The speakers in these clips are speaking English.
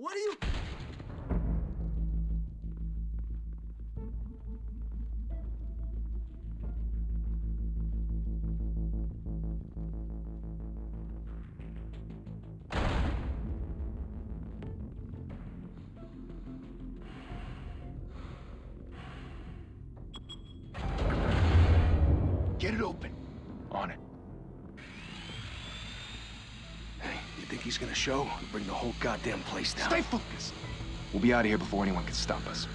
What are you... Get it open. On it. Hey, you think he's gonna show? We'll bring the whole goddamn place down. Stay focused. We'll be out of here before anyone can stop us.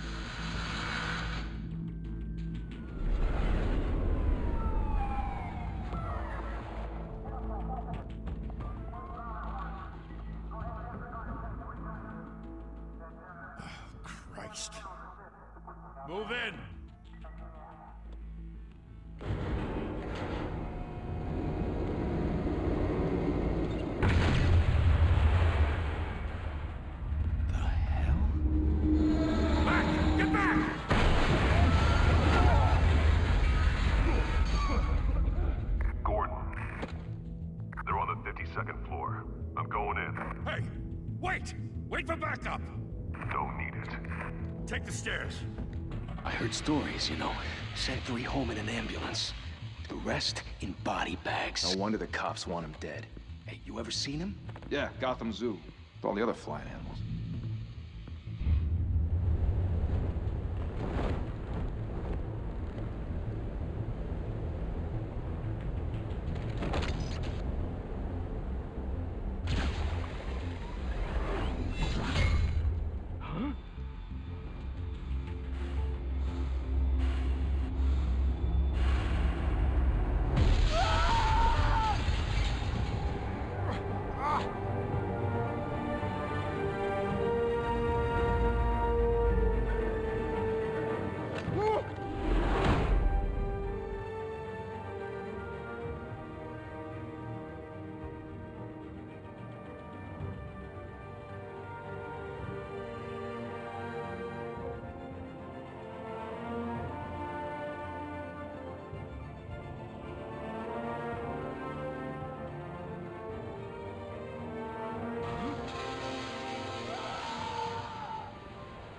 Christ. Move in. Wait for backup! Don't need it. Take the stairs. I heard stories, you know. Sent 3 home in an ambulance. The rest in body bags. No wonder the cops want him dead. Hey, you ever seen him? Yeah, Gotham Zoo. With all the other flying animals.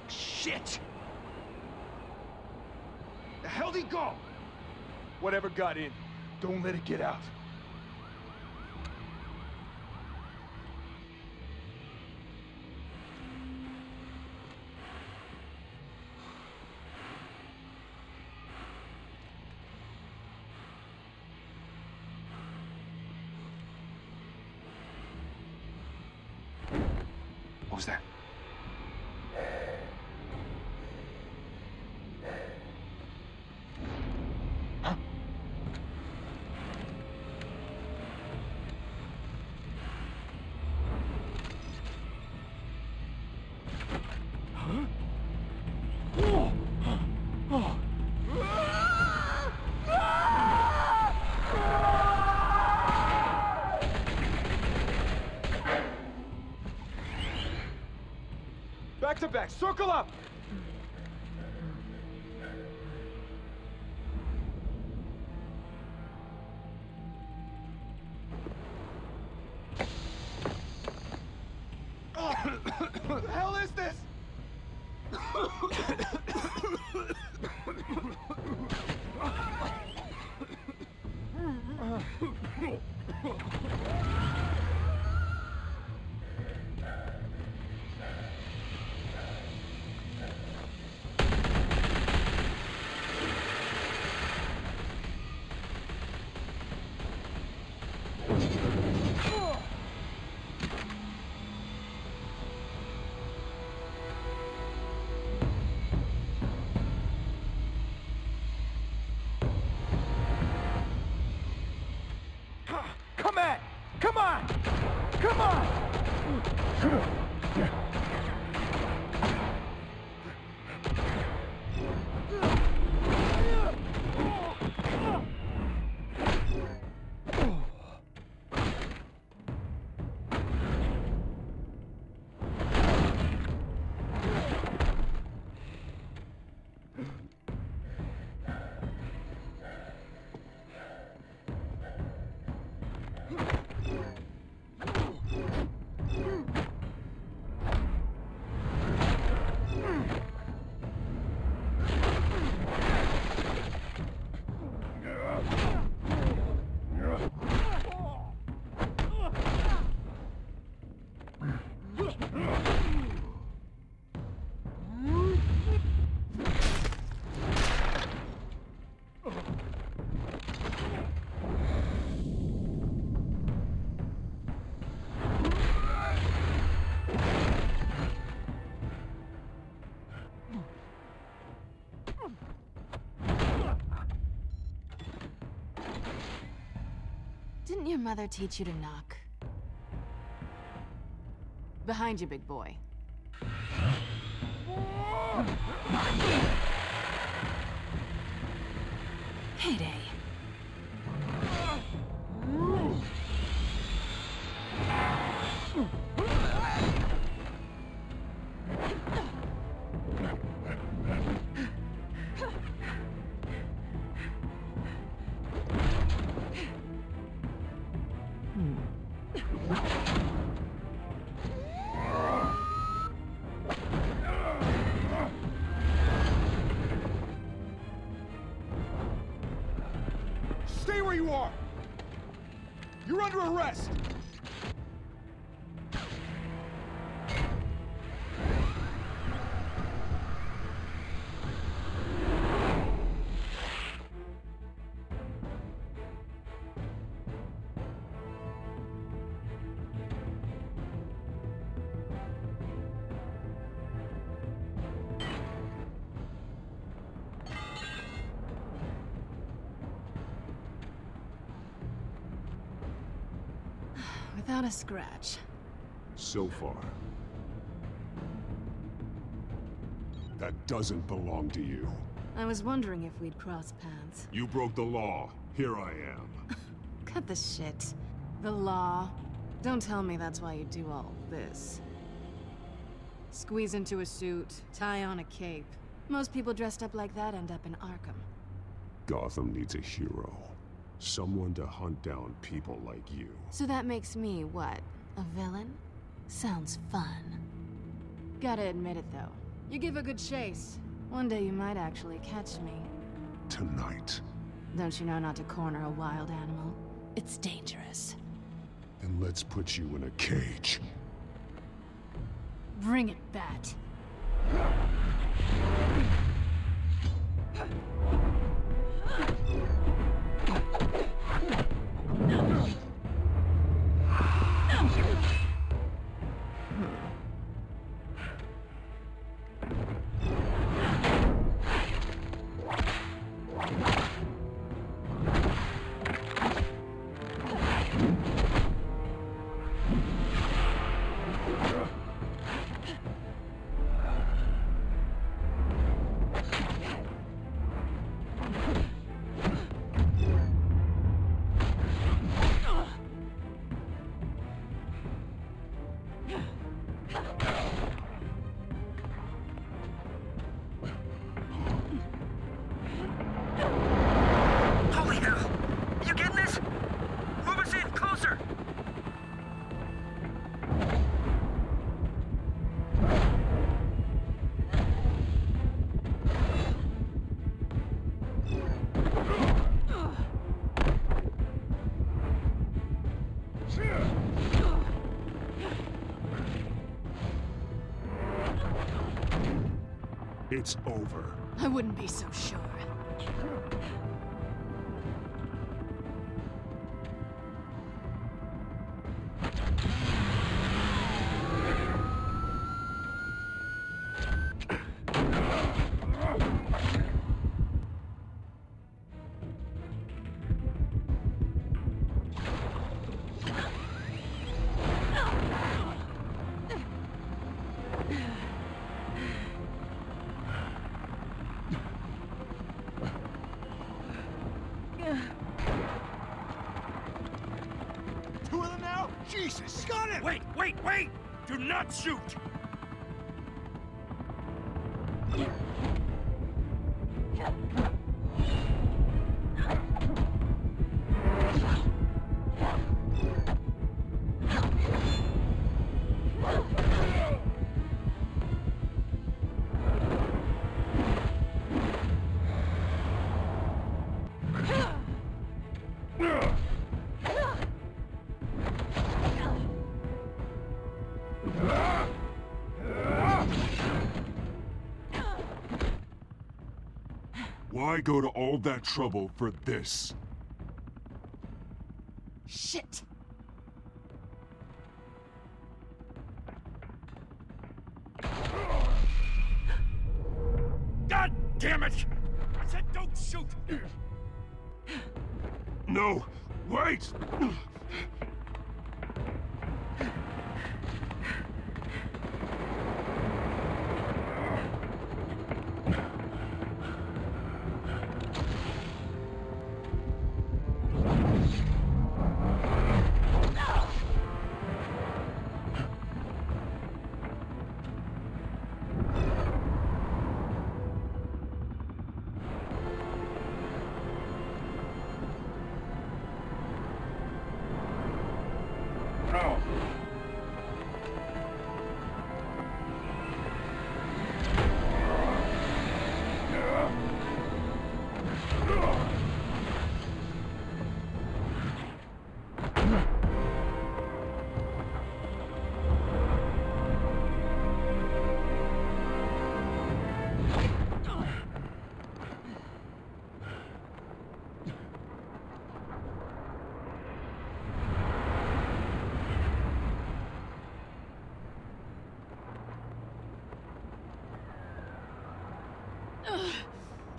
Shit! The hell'd he go? Whatever got in, don't let it get out. What was that? Huh? Huh? Oh. Oh. Back to back, circle up! What the hell is this? Come on! Come on! Come on! Didn't your mother teach you to knock? Behind you, big boy. Heyday. Stay where you are! You're under arrest! Without a scratch. So far. That doesn't belong to you. I was wondering if we'd cross paths. You broke the law. Here I am. Cut the shit. The law. Don't tell me that's why you do all this. Squeeze into a suit, tie on a cape. Most people dressed up like that end up in Arkham. Gotham needs a hero. Someone to hunt down people like you. So that makes me, what, a villain? Sounds fun. Gotta admit it, though. You give a good chase. One day you might actually catch me. Tonight. Don't you know not to corner a wild animal? It's dangerous. Then let's put you in a cage. Bring it, Bat. It's over. I wouldn't be so sure. Two of them now? Jesus! Got it! Wait, wait, wait! Do not shoot! Why go to all that trouble for this? Shit! God damn it! I said don't shoot! No! Wait!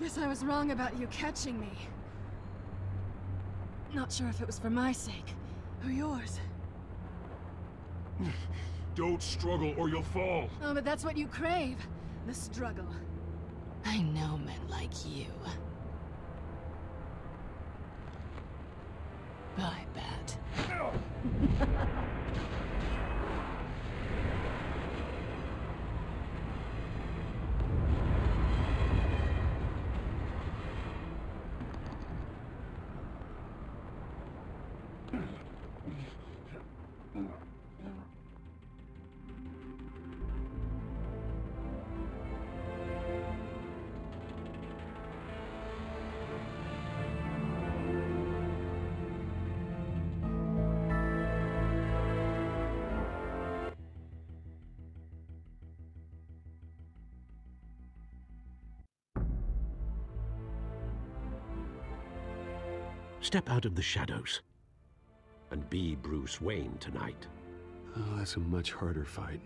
Guess I was wrong about you catching me. Not sure if it was for my sake, or yours. Don't struggle or you'll fall. Oh, but that's what you crave. The struggle. I know men like you. I bet. Step out of the shadows and be Bruce Wayne tonight. Oh, that's a much harder fight.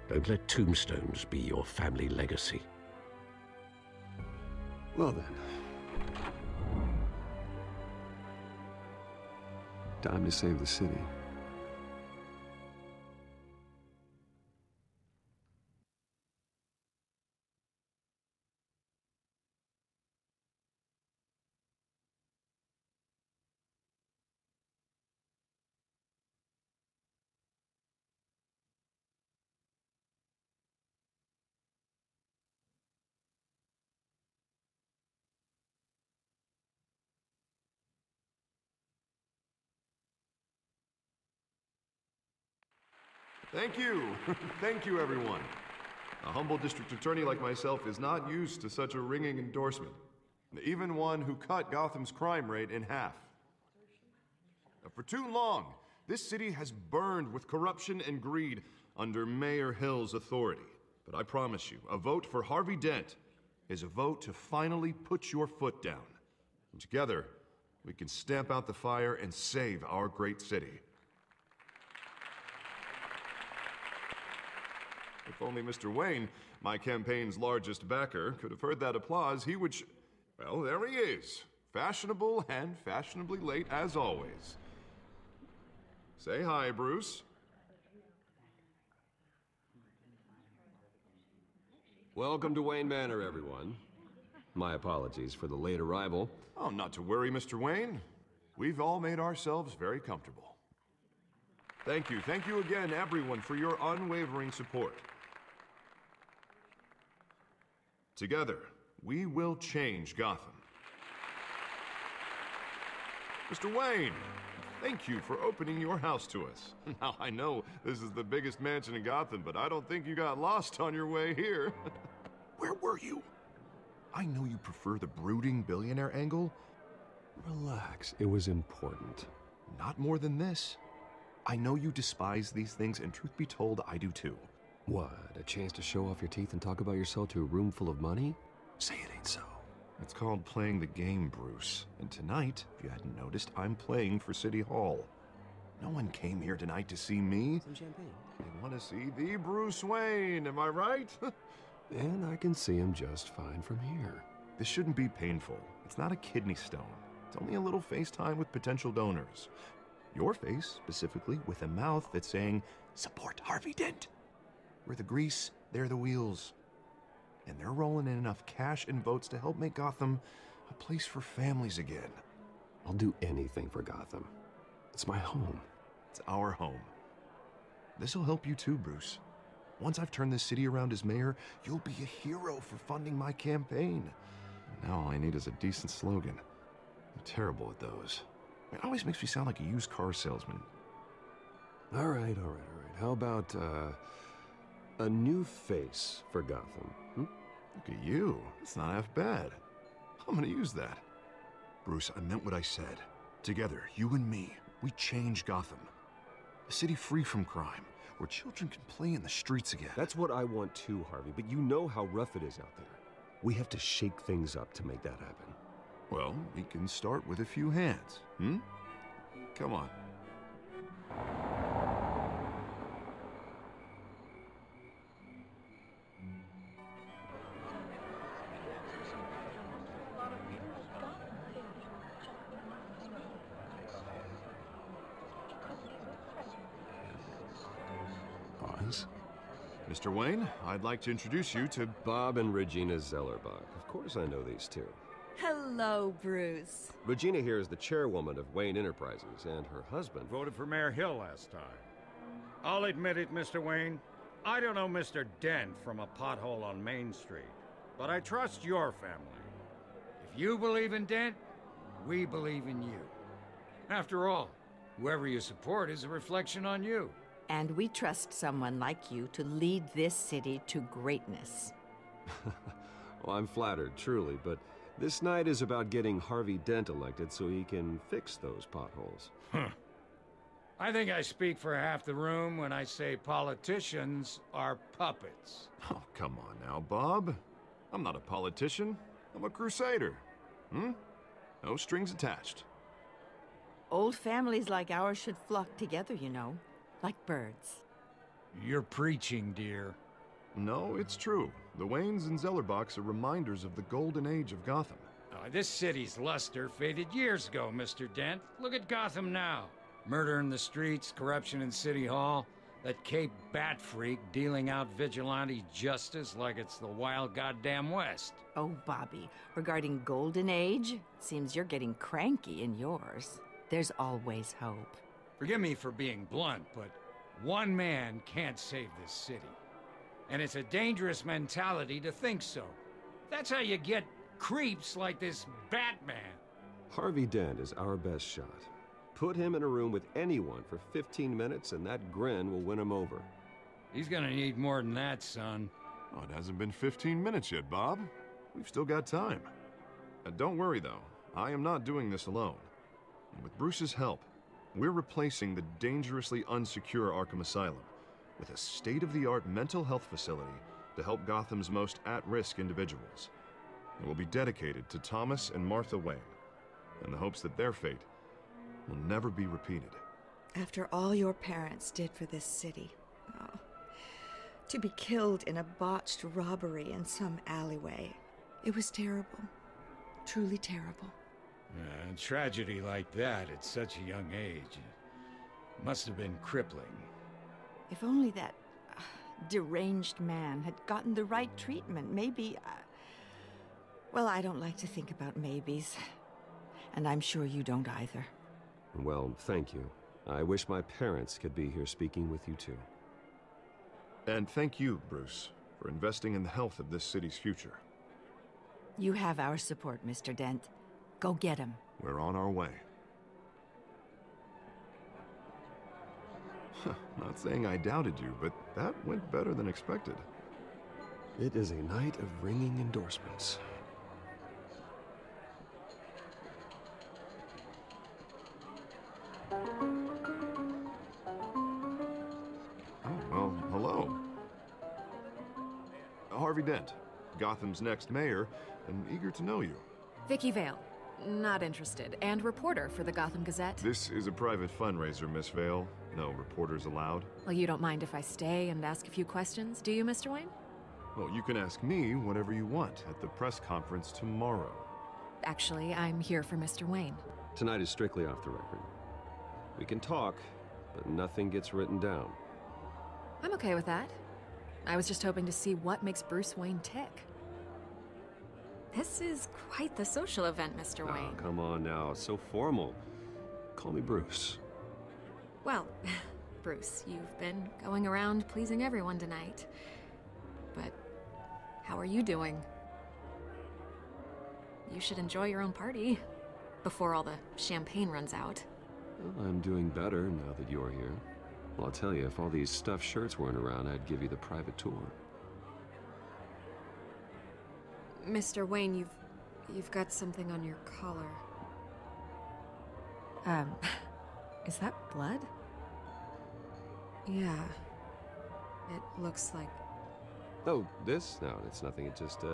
Don't let tombstones be your family legacy. Well then. Time to save the city. Thank you. Thank you, everyone. A humble district attorney like myself is not used to such a ringing endorsement. Even one who cut Gotham's crime rate in half. For too long, this city has burned with corruption and greed under Mayor Hill's authority. But I promise you, a vote for Harvey Dent is a vote to finally put your foot down. And together, we can stamp out the fire and save our great city. If only Mr. Wayne, my campaign's largest backer, could have heard that applause, he would well, there he is. Fashionable and fashionably late as always. Say hi, Bruce. Welcome to Wayne Manor, everyone. My apologies for the late arrival. Oh, not to worry, Mr. Wayne. We've all made ourselves very comfortable. Thank you again, everyone, for your unwavering support. Together, we will change Gotham. Mr. Wayne, thank you for opening your house to us. Now, I know this is the biggest mansion in Gotham, but I don't think you got lost on your way here. Where were you? I know you prefer the brooding billionaire angle. Relax, it was important. Not more than this. I know you despise these things, and truth be told, I do too. What, a chance to show off your teeth and talk about yourself to a room full of money? Say it ain't so. It's called playing the game, Bruce. And tonight, if you hadn't noticed, I'm playing for City Hall. No one came here tonight to see me. Some champagne. They want to see the Bruce Wayne, am I right? And I can see him just fine from here. This shouldn't be painful. It's not a kidney stone. It's only a little FaceTime with potential donors. Your face, specifically, with a mouth that's saying, "Support Harvey Dent." We're the grease, they're the wheels. And they're rolling in enough cash and votes to help make Gotham a place for families again. I'll do anything for Gotham. It's my home. It's our home. This'll help you too, Bruce. Once I've turned this city around as mayor, you'll be a hero for funding my campaign. Now all I need is a decent slogan. I'm terrible at those. It always makes me sound like a used car salesman. All right. How about, a new face for Gotham? Look at you. It's not half bad. I'm gonna use that. Bruce, I meant what I said. Together, you and me, we change Gotham. A city free from crime, where children can play in the streets again. That's what I want too, Harvey, but you know how rough it is out there. We have to shake things up to make that happen. Well, we can start with a few hands, Come on. Pause. Mr. Wayne, I'd like to introduce you to... Bob and Regina Zellerbach. Of course I know these two. Hello, Bruce. Regina here is the chairwoman of Wayne Enterprises, and her husband... Voted for Mayor Hill last time. I'll admit it, Mr. Wayne. I don't know Mr. Dent from a pothole on Main Street, but I trust your family. If you believe in Dent, we believe in you. After all, whoever you support is a reflection on you. And we trust someone like you to lead this city to greatness. Well, I'm flattered, truly, but this night is about getting Harvey Dent elected so he can fix those potholes. I think I speak for half the room when I say politicians are puppets. Oh, come on now, Bob. I'm not a politician. I'm a crusader. No strings attached. Old families like ours should flock together, you know, like birds. You're preaching, dear. No, it's true. The Waynes and Zellerbachs are reminders of the golden age of Gotham. This city's luster faded years ago, Mr. Dent. Look at Gotham now. Murder in the streets, corruption in City Hall, that Cape Bat freak dealing out vigilante justice like it's the wild goddamn West. Oh, Bobby, regarding Golden Age, seems you're getting cranky in yours. There's always hope. Forgive me for being blunt, but one man can't save this city. And it's a dangerous mentality to think so. That's how you get creeps like this Batman. Harvey Dent is our best shot. Put him in a room with anyone for 15 minutes and that grin will win him over. He's gonna need more than that, son. Oh, it hasn't been 15 minutes yet, Bob. We've still got time. Don't worry, though. I am not doing this alone. And with Bruce's help, we're replacing the dangerously unsecure Arkham Asylum with a state-of-the-art mental health facility to help Gotham's most at-risk individuals. It will be dedicated to Thomas and Martha Wayne, in the hopes that their fate will never be repeated. After all your parents did for this city, to be killed in a botched robbery in some alleyway, it was terrible. Truly terrible. A tragedy like that at such a young age must have been crippling. If only that deranged man had gotten the right treatment, maybe... well, I don't like to think about maybes. And I'm sure you don't either. Well, thank you. I wish my parents could be here speaking with you too. And thank you, Bruce, for investing in the health of this city's future. You have our support, Mr. Dent. Go get him. We're on our way. Not saying I doubted you, but that went better than expected. It is a night of ringing endorsements. Oh, well, hello. Harvey Dent, Gotham's next mayor, and eager to know you. Vicky Vale. Not interested. And reporter for the Gotham Gazette. This is a private fundraiser, Miss Vale. No reporters allowed. Well, you don't mind if I stay and ask a few questions, do you, Mr. Wayne? Well, you can ask me whatever you want at the press conference tomorrow. Actually, I'm here for Mr. Wayne. Tonight is strictly off the record. We can talk, but nothing gets written down. I'm okay with that. I was just hoping to see what makes Bruce Wayne tick. This is quite the social event, Mr. Wayne. Oh, come on now. So formal. Call me Bruce. Well, Bruce, you've been going around pleasing everyone tonight. But how are you doing? You should enjoy your own party before all the champagne runs out. Well, I'm doing better now that you're here. Well, I'll tell you, if all these stuffed shirts weren't around, I'd give you the private tour. Mr. Wayne, you've got something on your collar. Is that blood? Yeah. It looks like... Oh, this? No, it's nothing. It just,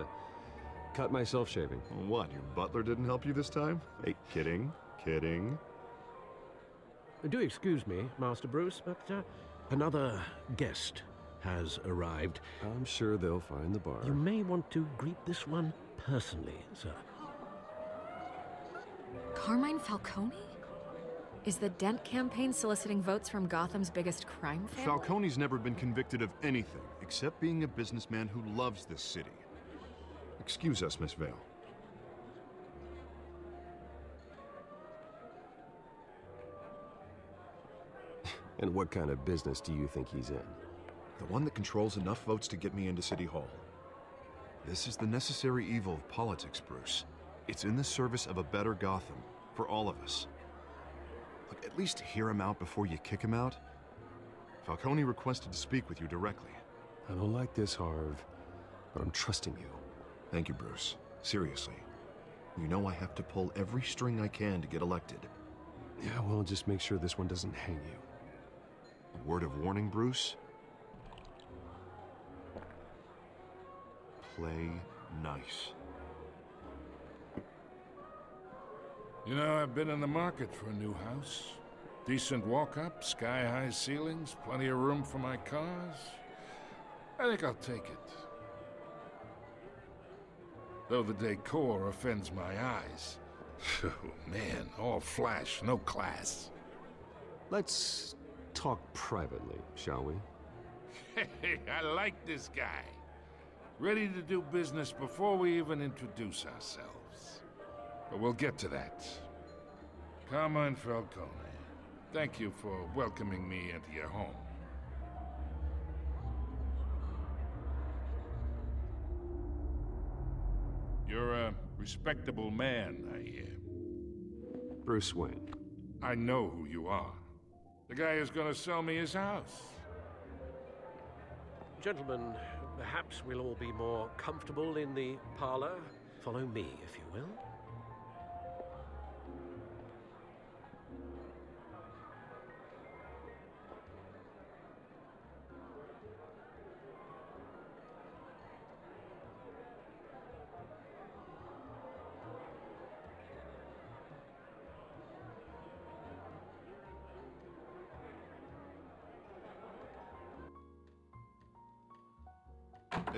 cut myself shaving. What, your butler didn't help you this time? Hey, kidding. Kidding. Do excuse me, Master Bruce, but another guest has arrived. I'm sure they'll find the bar. You may want to greet this one personally, sir. Carmine Falcone? Is the Dent campaign soliciting votes from Gotham's biggest crime family? Falcone's never been convicted of anything, except being a businessman who loves this city. Excuse us, Miss Vale. And what kind of business do you think he's in? The one that controls enough votes to get me into City Hall. This is the necessary evil of politics, Bruce. It's in the service of a better Gotham, for all of us. Look, at least hear him out before you kick him out. Falcone requested to speak with you directly. I don't like this, Harv, but I'm trusting you. Thank you, Bruce. Seriously. You know I have to pull every string I can to get elected. Yeah, well, just make sure this one doesn't hang you. A word of warning, Bruce? Play nice. You know, I've been in the market for a new house. Decent walk-up, sky-high ceilings, plenty of room for my cars. I think I'll take it. Though the decor offends my eyes. Oh, man, all flash, no class. Let's talk privately, shall we? Hey, I like this guy. Ready to do business before we even introduce ourselves. But we'll get to that. Carmine Falcone, thank you for welcoming me into your home. You're a respectable man, I hear. Bruce Wayne. I know who you are. The guy who's gonna sell me his house. Gentlemen, perhaps we'll all be more comfortable in the parlor. Follow me, if you will.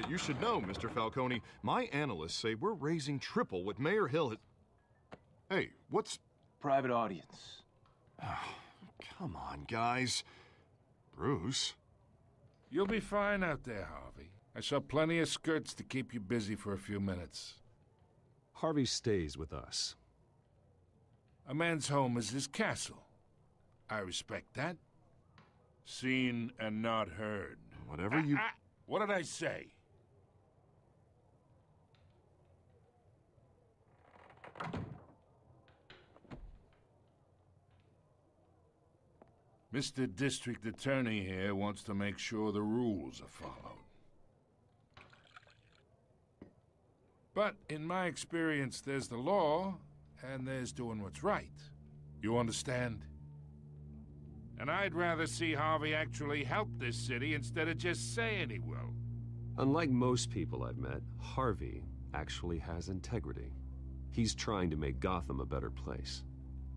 You should know, Mr. Falcone, my analysts say we're raising triple what Mayor Hill had... Hey, what's... Private audience. Come on, guys. Bruce? You'll be fine out there, Harvey. I saw plenty of skirts to keep you busy for a few minutes. Harvey stays with us. A man's home is his castle. I respect that. Seen and not heard. Whatever you... What did I say? Mr. District Attorney here wants to make sure the rules are followed. But in my experience, there's the law, and there's doing what's right. You understand? And I'd rather see Harvey actually help this city instead of just saying he will. Unlike most people I've met, Harvey actually has integrity. He's trying to make Gotham a better place.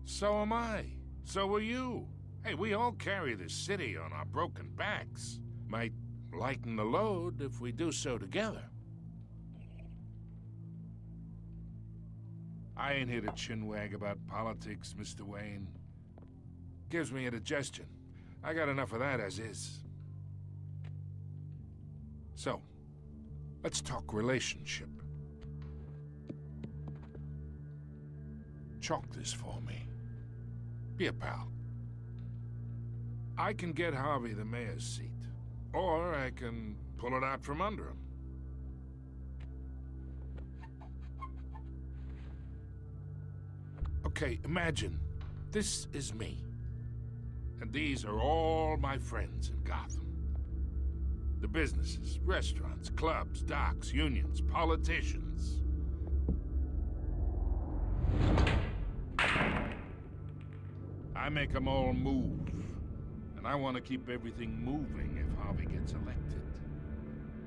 So am I. So are you. Hey, we all carry this city on our broken backs. Might lighten the load if we do so together. I ain't here to chinwag about politics, Mr. Wayne. Gives me indigestion. I got enough of that as is. So, let's talk relationship. Chalk this for me. Be a pal. I can get Harvey the mayor's seat, or I can pull it out from under him. Okay, imagine this is me, and these are all my friends in Gotham. The businesses, restaurants, clubs, docks, unions, politicians. I make them all move, and I want to keep everything moving if Harvey gets elected.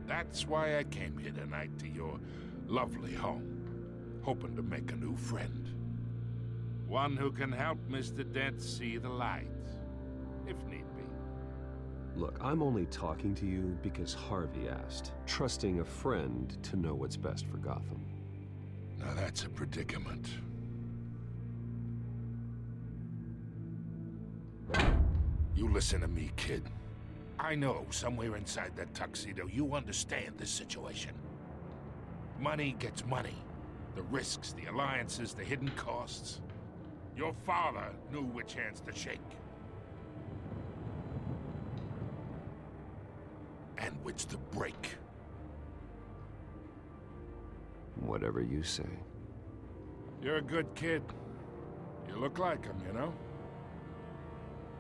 That's why I came here tonight to your lovely home, hoping to make a new friend. One who can help Mr. Dent see the light, if need be. Look, I'm only talking to you because Harvey asked, trusting a friend to know what's best for Gotham. Now that's a predicament. You listen to me, kid. I know somewhere inside that tuxedo you understand this situation. Money gets money. The risks, the alliances, the hidden costs. Your father knew which hands to shake. And which to break. Whatever you say. You're a good kid. You look like him, you know?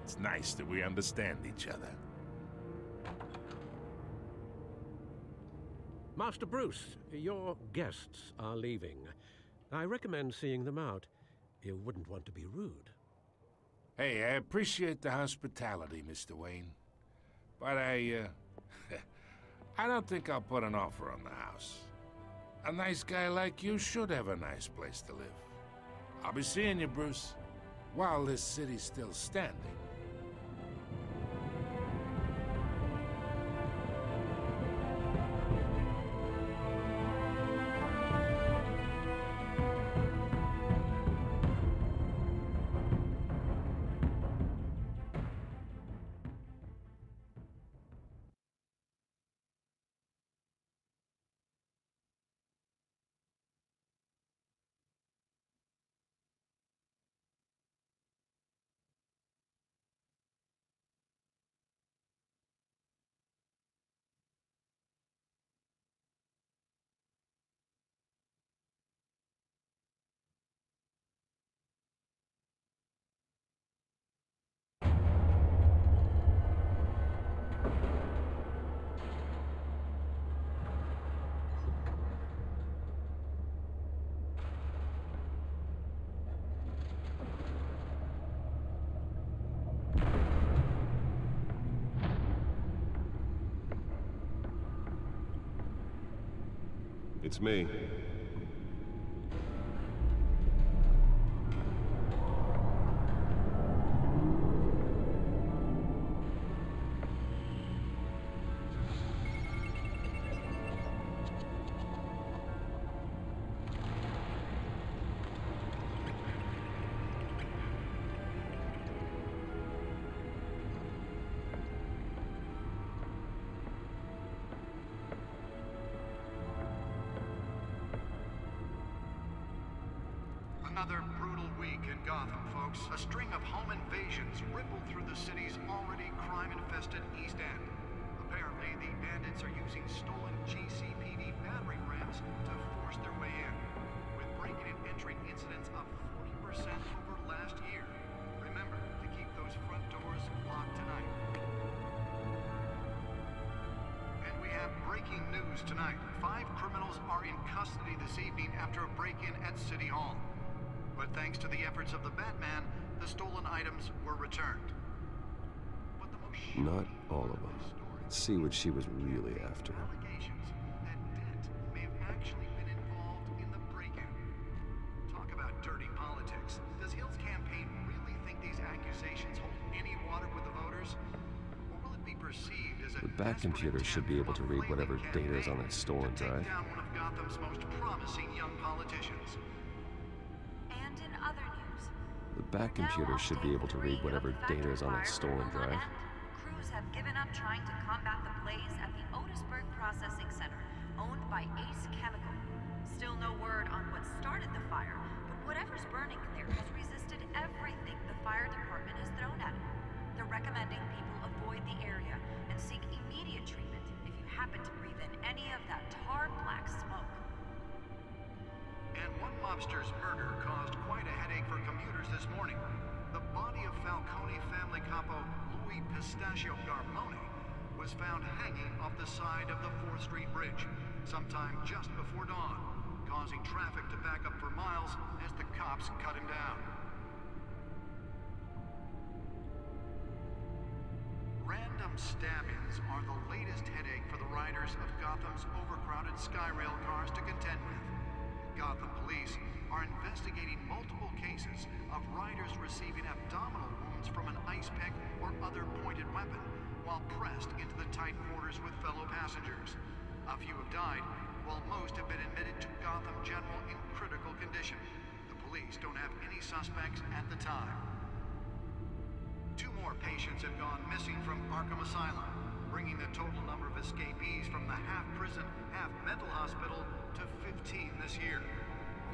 It's nice that we understand each other. Master Bruce, your guests are leaving. I recommend seeing them out. You wouldn't want to be rude. Hey, I appreciate the hospitality, Mr. Wayne. But I don't think I'll put an offer on the house. A nice guy like you should have a nice place to live. I'll be seeing you, Bruce, while this city's still standing. It's me. Another brutal week in Gotham, folks. A string of home invasions rippled through the city's already crime-infested East End. Apparently, the bandits are using stolen GCPD battering rams to force their way in, with breaking and entering incidents up 40% over last year. Remember to keep those front doors locked tonight. And we have breaking news tonight. 5 criminals are in custody this evening after a break-in at City Hall. But thanks to the efforts of the Batman, the stolen items were returned. But the most Not all of them. Let's see what she was really after. allegations that Dent may have actually been involved in the break-in. Talk about dirty politics. Does Hill's campaign really think these accusations hold any water with the voters? Or will it be perceived as a The Bat computer should be able to read whatever data is on that stolen drive. down one of Gotham's most promising young politicians? back computer should be able to read whatever data is on that stolen drive. Crews have given up trying to combat the blaze at the Otisburg Processing Center, owned by Ace Chemical. Still no word on what started the fire, but whatever's burning in there has resisted everything the fire department has thrown at it. They're recommending people avoid the area and seek immediate treatment if you happen to breathe in any of that tar black smoke. And one mobster's murder caused quite a headache for commuters this morning. The body of Falcone family capo Louis Pistachio Garmone was found hanging off the side of the 4th Street Bridge sometime just before dawn, causing traffic to back up for miles as the cops cut him down. Random stabbings are the latest headache for the riders of Gotham's overcrowded Skyrail cars to contend with. Gotham police are investigating multiple cases of riders receiving abdominal wounds from an ice pick or other pointed weapon while pressed into the tight quarters with fellow passengers. A few have died, while most have been admitted to Gotham General in critical condition. The police don't have any suspects at the time. 2 more patients have gone missing from Arkham Asylum, bringing the total number of escapees from the half-prison, half-mental hospital to 15 this year.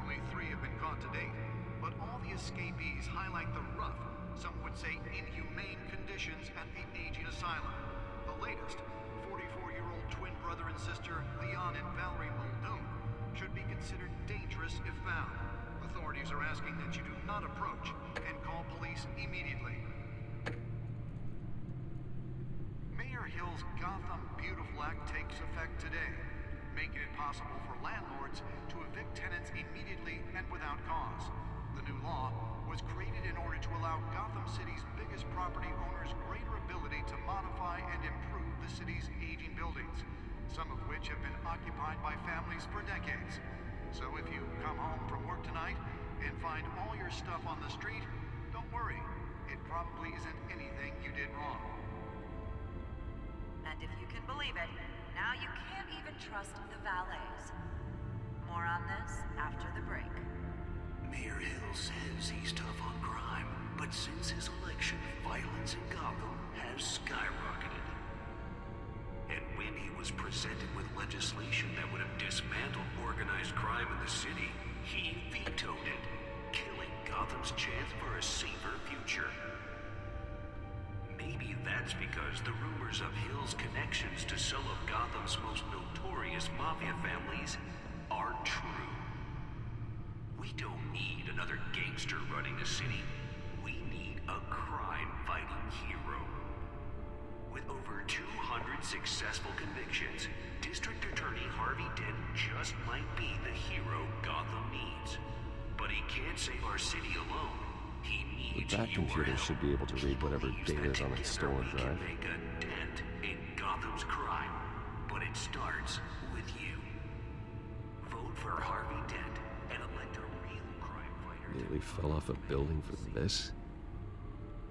Only 3 have been caught to date, but all the escapees highlight the rough, some would say inhumane conditions at the aging asylum. The latest, 44-year-old twin brother and sister Leon and Valerie Muldoon, should be considered dangerous if found. Authorities are asking that you do not approach and call police immediately. Mayor Hill's Gotham Beautiful Act takes effect today, making it possible for landlords to evict tenants immediately and without cause. The new law was created in order to allow Gotham City's biggest property owners greater ability to modify and improve the city's aging buildings, some of which have been occupied by families for decades. So if you come home from work tonight and find all your stuff on the street, don't worry. It probably isn't anything you did wrong. And if you can believe it, now you can't even trust the valets. More on this after the break. Mayor Hill says he's tough on crime, but since his election, violence in Gotham has skyrocketed. And when he was presented with legislation that would have dismantled organized crime in the city, he vetoed it, killing Gotham's chance for a safer future. Maybe that's because the rumors of Hill's connections to some of Gotham's most notorious mafia families are true. We don't need another gangster running the city. We need a crime-fighting hero. With over 200 successful convictions, District Attorney Harvey Dent just might be the hero Gotham needs. But he can't save our city alone. He needs The back computer should be able to read whatever data is on that stolen drive. make a dent in Gotham's crime, but it starts with you. Vote for Harvey Dent and elect a real crime fighter. Nearly fell off a building for this.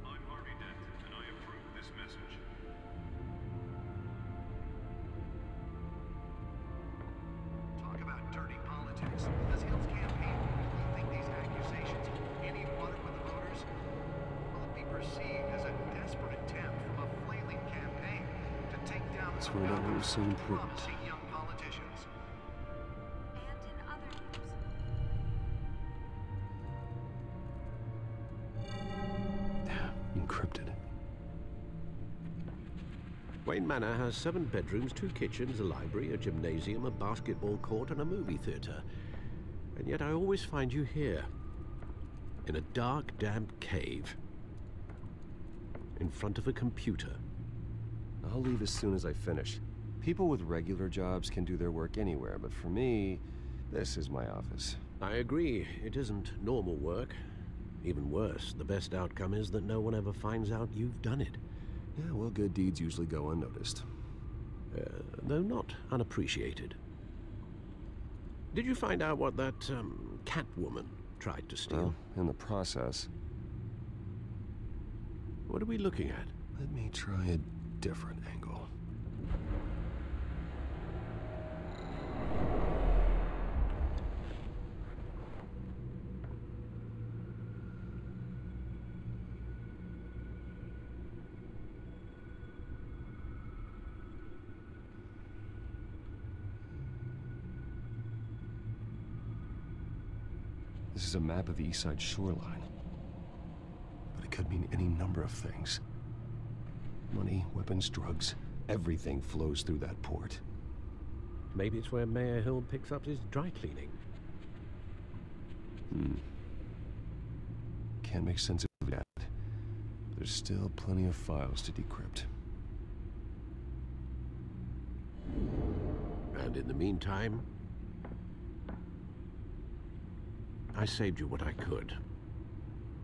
I'm Harvey Dent, and I approve this message. Talk about dirty politics. Does Hill's campaign really think these accusations hold any water with the voters? Will it be perceived as a desperate attempt from a flailing campaign to take down That's where that was so important. promising young politicians? And in other news. Encrypted. Wayne Manor has 7 bedrooms, 2 kitchens, a library, a gymnasium, a basketball court, and a movie theater. And yet I always find you here, in a dark, damp cave, in front of a computer. I'll leave as soon as I finish. People with regular jobs can do their work anywhere, but for me, this is my office. I agree, it isn't normal work. Even worse, the best outcome is that no one ever finds out you've done it. Yeah, well, good deeds usually go unnoticed. Though not unappreciated. Did you find out what that, Catwoman tried to steal? Well, in the process. What are we looking at? Let me try a different angle. This is a map of the East Side shoreline. But it could mean any number of things. Money, weapons, drugs, everything flows through that port. Maybe it's where Mayor Hill picks up his dry cleaning. Can't make sense of that. There's still plenty of files to decrypt. And in the meantime, I saved you what I could.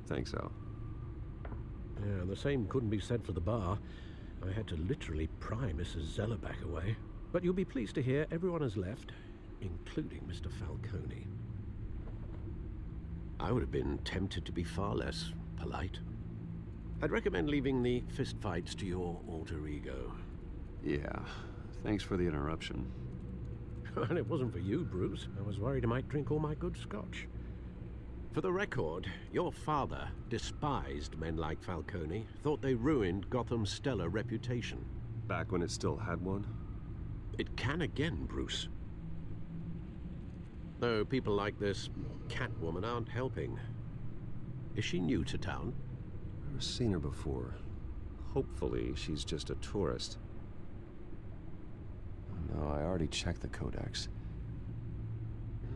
Thanks, Al. Yeah, the same couldn't be said for the bar. I had to literally pry Mrs. Zeller back away. But you'll be pleased to hear everyone has left, including Mr. Falcone. I would have been tempted to be far less polite. I'd recommend leaving the fistfights to your alter ego. Yeah, thanks for the interruption. And it wasn't for you, Bruce. I was worried I might drink all my good scotch. For the record, your father despised men like Falcone, thought they ruined Gotham's stellar reputation. Back when it still had one? It can again, Bruce. Though people like this Catwoman aren't helping. Is she new to town? Never seen her before. Hopefully, she's just a tourist. No, I already checked the codex.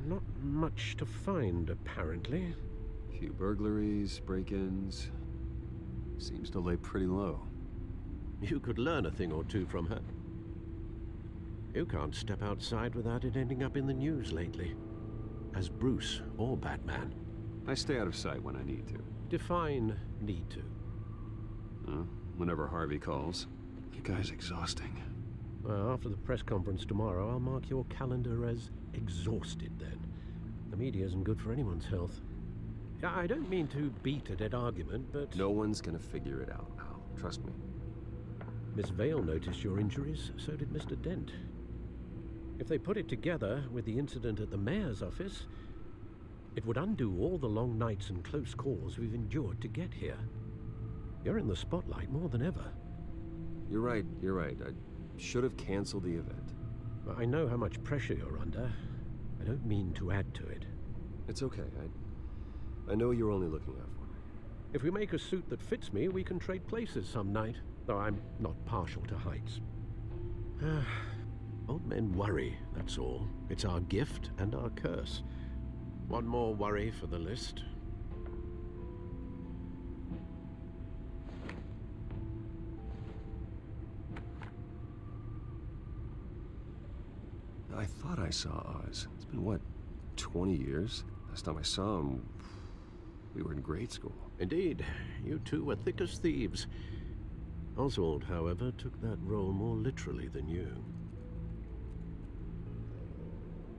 Not much to find, apparently. A few burglaries, break-ins. Seems to lay pretty low. You could learn a thing or two from her. You can't step outside without it ending up in the news lately. As Bruce or Batman. I stay out of sight when I need to. Define need to. Whenever Harvey calls. The guy's exhausting. Well, after the press conference tomorrow, I'll mark your calendar as exhausted then. The media isn't good for anyone's health. I don't mean to beat a dead argument, but... No one's gonna figure it out, Al. Trust me. Miss Vale noticed your injuries, so did Mr. Dent. If they put it together with the incident at the mayor's office, it would undo all the long nights and close calls we've endured to get here. You're in the spotlight more than ever. You're right. I should have canceled the event. I know how much pressure you're under. I don't mean to add to it. It's okay. I know you're only looking out for me. If we make a suit that fits me, we can trade places some night, though I'm not partial to heights. Old men worry, that's all. It's our gift and our curse. One more worry for the list. I thought I saw Oz. It's been, what, 20 years? Last time I saw him, we were in grade school. Indeed. You two were thick as thieves. Oswald, however, took that role more literally than you.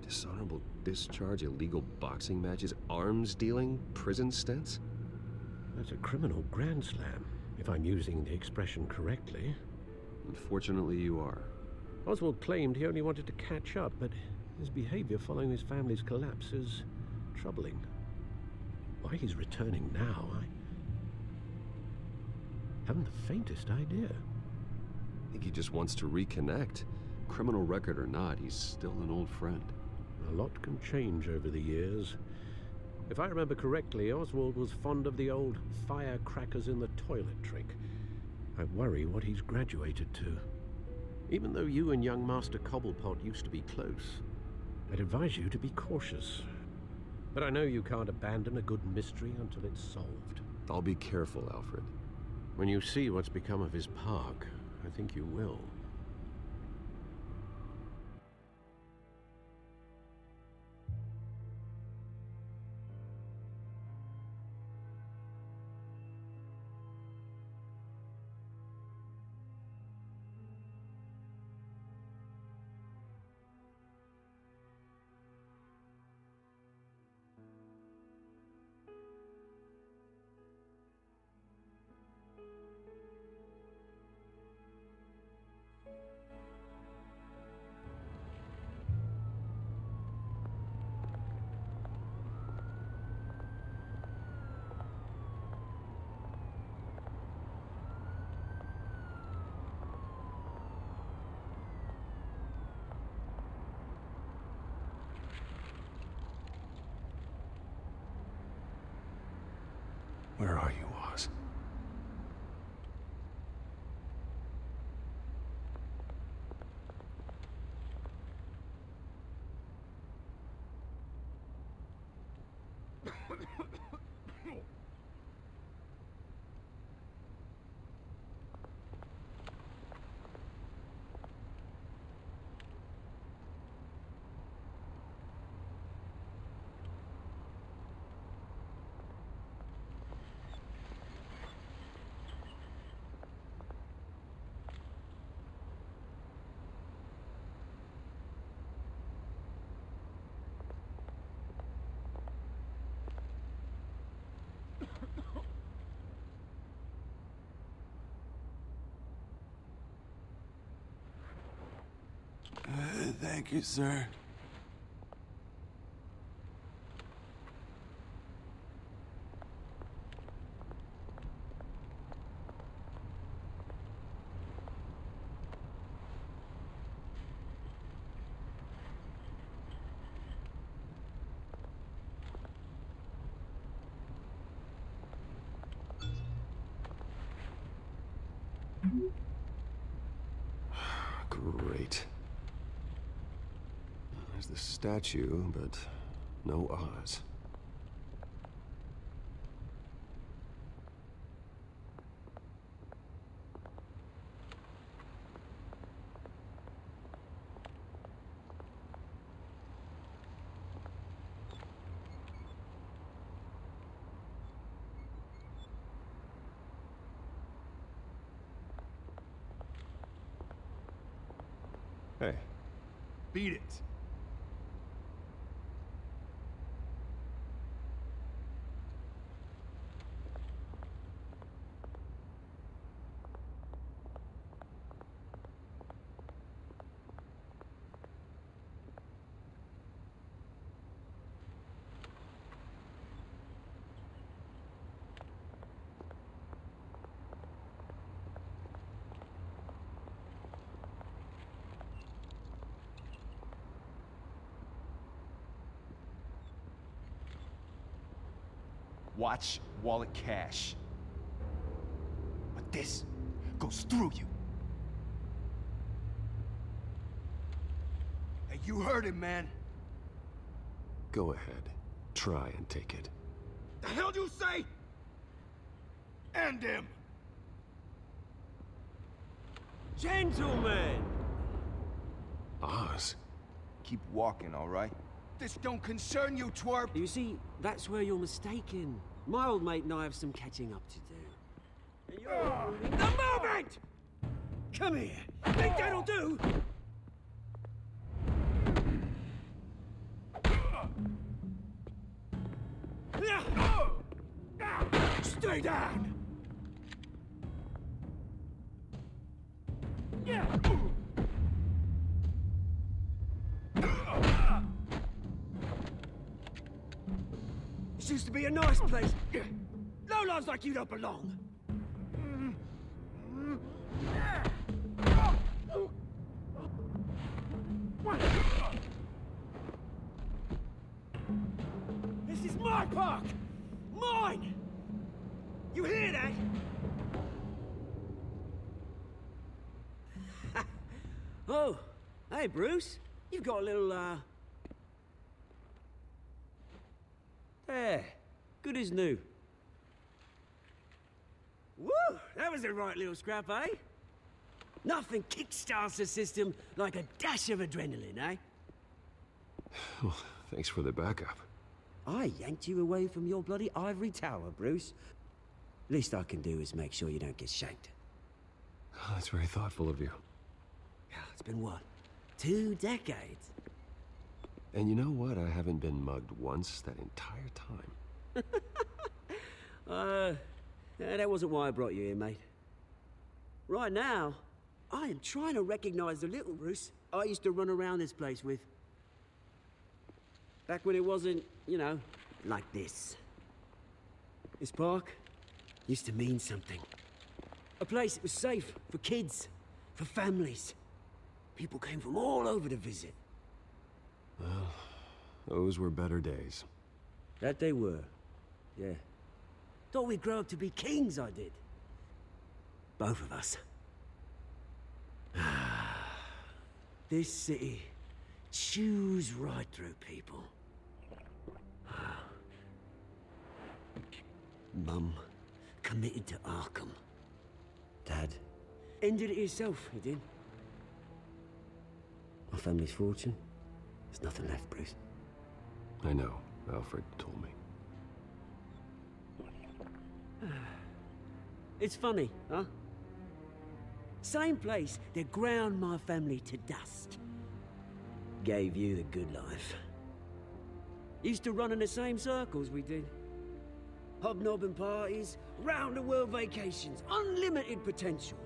Dishonorable discharge, illegal boxing matches, arms dealing, prison stints? That's a criminal grand slam, if I'm using the expression correctly. Unfortunately, you are. Oswald claimed he only wanted to catch up, but his behavior following his family's collapse is troubling. Why he's returning now, I haven't the faintest idea. I think he just wants to reconnect. Criminal record or not, he's still an old friend. A lot can change over the years. If I remember correctly, Oswald was fond of the old firecrackers in the toilet trick. I worry what he's graduated to. Even though you and young Master Cobblepot used to be close, I'd advise you to be cautious. But I know you can't abandon a good mystery until it's solved. I'll be careful, Alfred. When you see what's become of his park, I think you will. Where are you, Oz? Thank you, sir. Great. There's the statue, but no Oz. Hey. Beat it. Watch wallet cash. But this goes through you. Hey, you heard him, man. Go ahead. Try and take it. The hell do you say? End him! Gentlemen! Oz? Keep walking, all right? This don't concern you, twerp! You see, that's where you're mistaken. My old mate and I have some catching up to do. And you're... The moment! Come here! Think that'll do? Stay down! This used to be a nice place. Lowlifes like you don't belong. This is my park! Mine! You hear that? Oh, hey, Bruce. You've got a little, There. Good as new. Woo! That was a right little scrap, eh? Nothing kickstarts the system like a dash of adrenaline, eh? Well, thanks for the backup. I yanked you away from your bloody ivory tower, Bruce. Least I can do is make sure you don't get shanked. Oh, that's very thoughtful of you. Yeah, it's been what? 2 decades? And you know what? I haven't been mugged once that entire time. That wasn't why I brought you here, mate. Right now, I am trying to recognize the little Bruce I used to run around this place with. Back when it wasn't, you know, like this. This park used to mean something. A place that was safe for kids, for families. People came from all over to visit. Well, those were better days. That they were, yeah. Thought we'd grow up to be kings, I did. Both of us. This city chews right through people. Mum committed to Arkham. Dad ended it himself, he did. My family's fortune, there's nothing left, Bruce. I know. Alfred told me. It's funny, huh? Same place that ground my family to dust. Gave you the good life. Used to run in the same circles we did. Hobnobbing parties, round-the-world vacations, unlimited potential.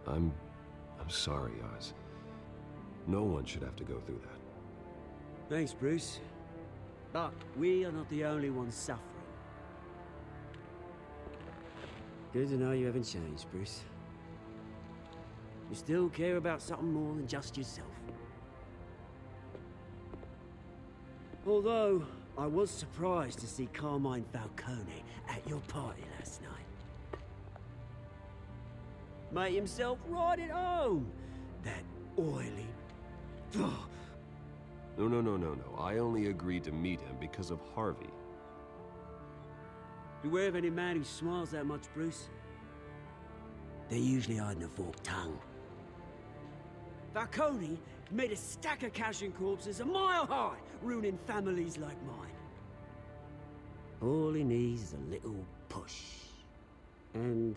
I'm sorry, Oz. No one should have to go through that. Thanks, Bruce. But we are not the only ones suffering. Good to know you haven't changed, Bruce. You still care about something more than just yourself. Although, I was surprised to see Carmine Falcone at your party last night. Made himself right at home. That oily... No. I only agreed to meet him because of Harvey. Beware of any man who smiles that much, Bruce. They're usually hiding a forked tongue. Falcone made a stack of cash and corpses a mile high, ruining families like mine. All he needs is a little push. And...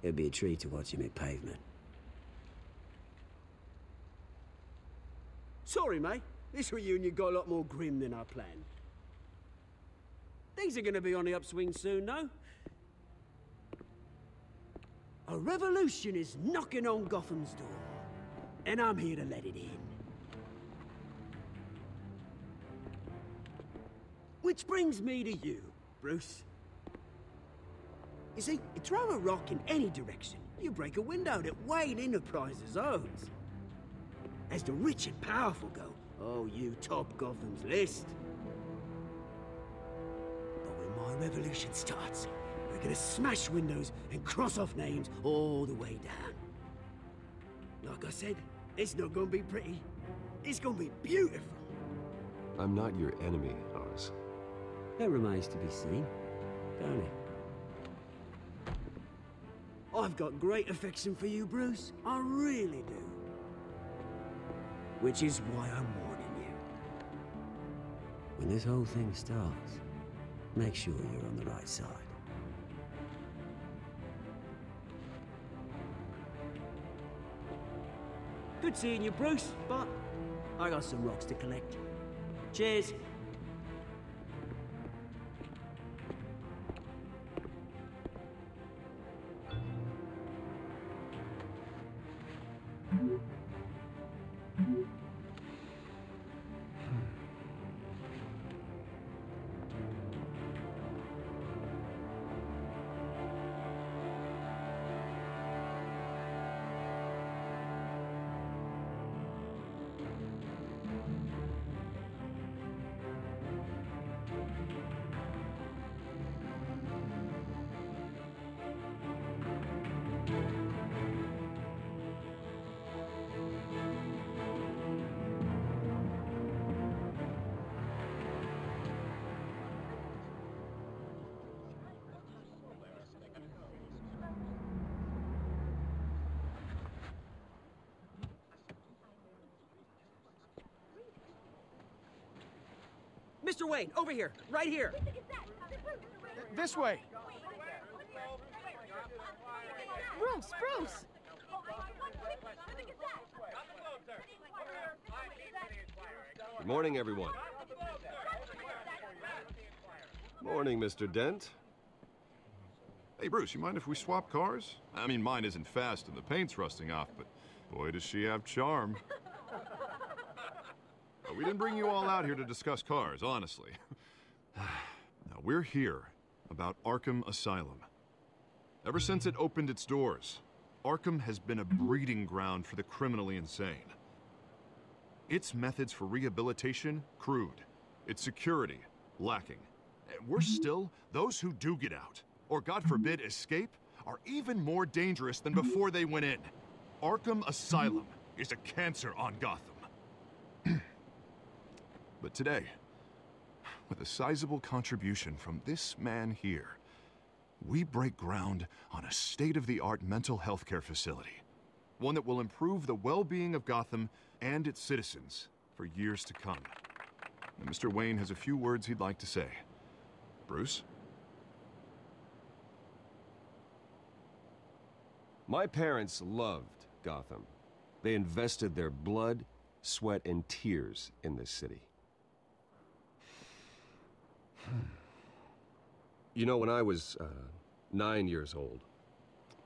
it'd be a treat to watch him hit pavement. Sorry, mate. This reunion got a lot more grim than I planned. Things are gonna be on the upswing soon, no? A revolution is knocking on Gotham's door, and I'm here to let it in. Which brings me to you, Bruce. You see, you throw a rock in any direction, you break a window that Wayne Enterprises owns. As the rich and powerful go, oh, you top Gotham's list. But when my revolution starts, we're gonna smash windows and cross off names all the way down. Like I said, it's not gonna be pretty. It's gonna be beautiful. I'm not your enemy, Oz. That remains to be seen, don't it? I've got great affection for you, Bruce. I really do. Which is why I'm warning you. When this whole thing starts, make sure you're on the right side. Good seeing you, Bruce, but I got some rocks to collect. Cheers. Mr. Wayne, over here, right here. This way. Bruce! Good morning, everyone. Morning, Mr. Dent. Hey, Bruce, you mind if we swap cars? I mean, mine isn't fast and the paint's rusting off, but boy, does she have charm. We didn't bring you all out here to discuss cars, honestly. Now, we're here about Arkham Asylum. Ever since it opened its doors, Arkham has been a breeding ground for the criminally insane. Its methods for rehabilitation, crude. It's security, lacking. Worse still, those who do get out, or God forbid escape, are even more dangerous than before they went in. Arkham Asylum is a cancer on Gotham. But today, with a sizable contribution from this man here, we break ground on a state-of-the-art mental health care facility. One that will improve the well-being of Gotham and its citizens for years to come. And Mr. Wayne has a few words he'd like to say. Bruce? My parents loved Gotham. They invested their blood, sweat, and tears in this city. You know, when I was 9 years old,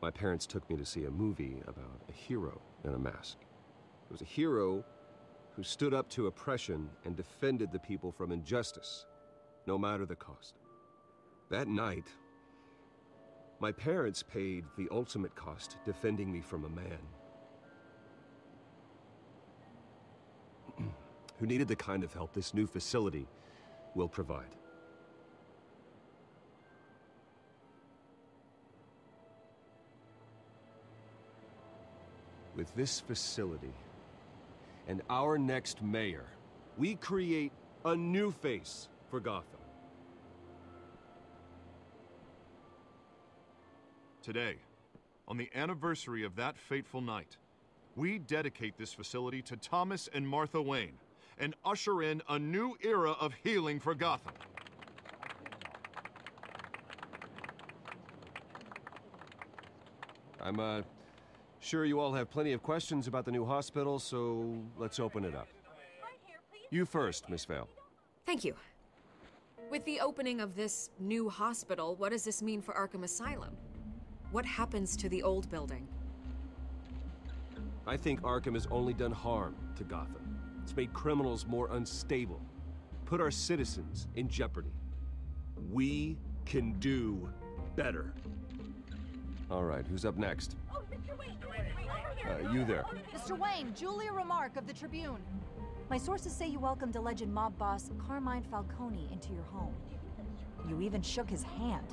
my parents took me to see a movie about a hero in a mask. It was a hero who stood up to oppression and defended the people from injustice, no matter the cost. That night, my parents paid the ultimate cost defending me from a man who needed the kind of help this new facility will provide. With this facility and our next mayor, we create a new face for Gotham. Today, on the anniversary of that fateful night, we dedicate this facility to Thomas and Martha Wayne and usher in a new era of healing for Gotham. I'm sure you all have plenty of questions about the new hospital, so let's open it up. You first, Miss Vale. Thank you. With the opening of this new hospital, what does this mean for Arkham Asylum? What happens to the old building? I think Arkham has only done harm to Gotham. It's made criminals more unstable, put our citizens in jeopardy. We can do better. All right, who's up next? Oh, Mr. Wayne! You there. Mr. Wayne, Julia Remark of the Tribune. My sources say you welcomed alleged mob boss Carmine Falcone into your home. You even shook his hand.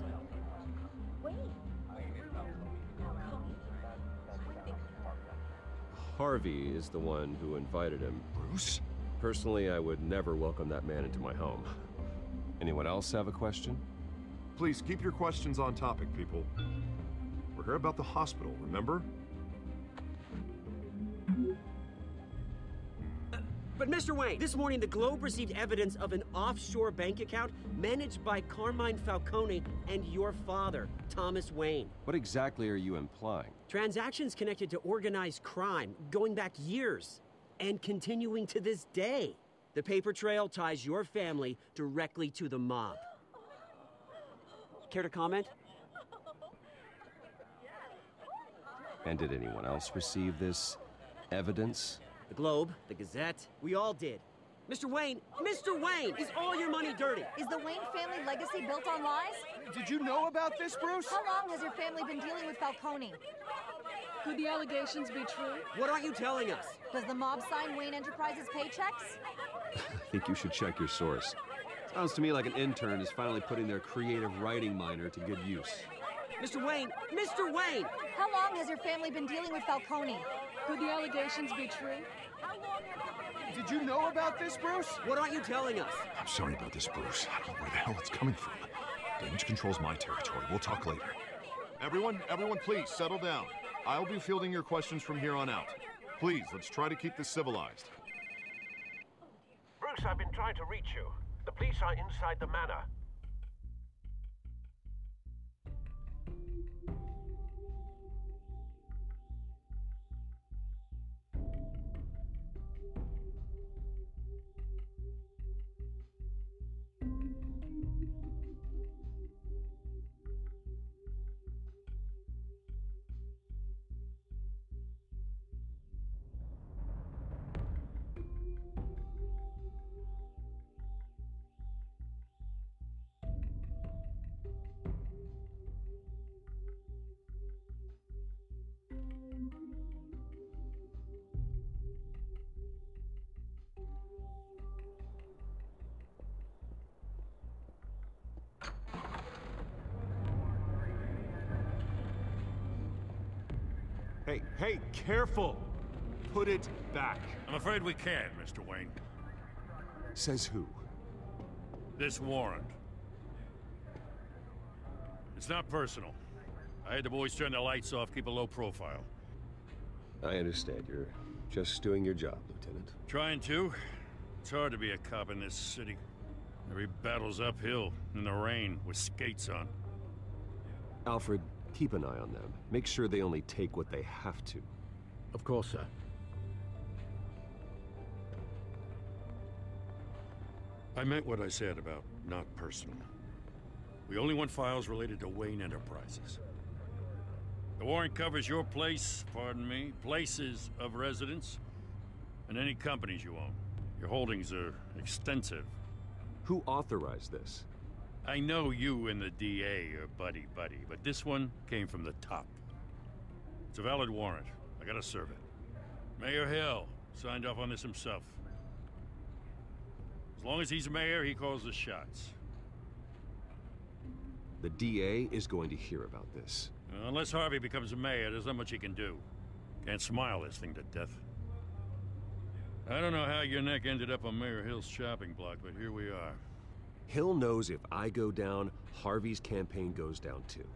Harvey is the one who invited him. Bruce? Personally, I would never welcome that man into my home. Anyone else have a question? Please keep your questions on topic, people. We're here about the hospital, remember? But Mr. Wayne, this morning the Globe received evidence of an offshore bank account managed by Carmine Falcone and your father, Thomas Wayne. What exactly are you implying? Transactions connected to organized crime, going back years, and continuing to this day. The paper trail ties your family directly to the mob. Care to comment? And did anyone else receive this evidence? The Globe, the Gazette, we all did. Mr. Wayne, is all your money dirty? Is the Wayne family legacy built on lies? Did you know about this, Bruce? How long has your family been dealing with Falcone? Could the allegations be true? What aren't you telling us? Does the mob sign Wayne Enterprises paychecks? I think you should check your source. Sounds to me like an intern is finally putting their creative writing minor to good use. Mr. Wayne! How long has your family been dealing with Falcone? Could the allegations be true? Did you know about this, Bruce? What aren't you telling us? I'm sorry about this, Bruce. I don't know where the hell it's coming from. Damage control's my territory. We'll talk later. Everyone, please, settle down. I'll be fielding your questions from here on out. Please, let's try to keep this civilized. Bruce, I've been trying to reach you. The police are inside the manor. Hey, careful! Put it back. I'm afraid we can't, Mr. Wayne. Says who? This warrant. It's not personal. I had the boys turn the lights off, keep a low profile. I understand. You're just doing your job, Lieutenant. Trying to. It's hard to be a cop in this city. Every battle's uphill, in the rain, with skates on. Alfred, keep an eye on them. Make sure they only take what they have to. Of course, sir. I meant what I said about not personal. We only want files related to Wayne Enterprises. The warrant covers your place, pardon me, places of residence, and any companies you own. Your holdings are extensive. Who authorized this? I know you and the DA are buddy-buddy, but this one came from the top. It's a valid warrant. I gotta serve it. Mayor Hill signed off on this himself. As long as he's mayor, he calls the shots. The DA is going to hear about this. Unless Harvey becomes a mayor, there's not much he can do. Can't smile this thing to death. I don't know how your neck ended up on Mayor Hill's chopping block, but here we are. Hill knows if I go down, Harvey's campaign goes down too.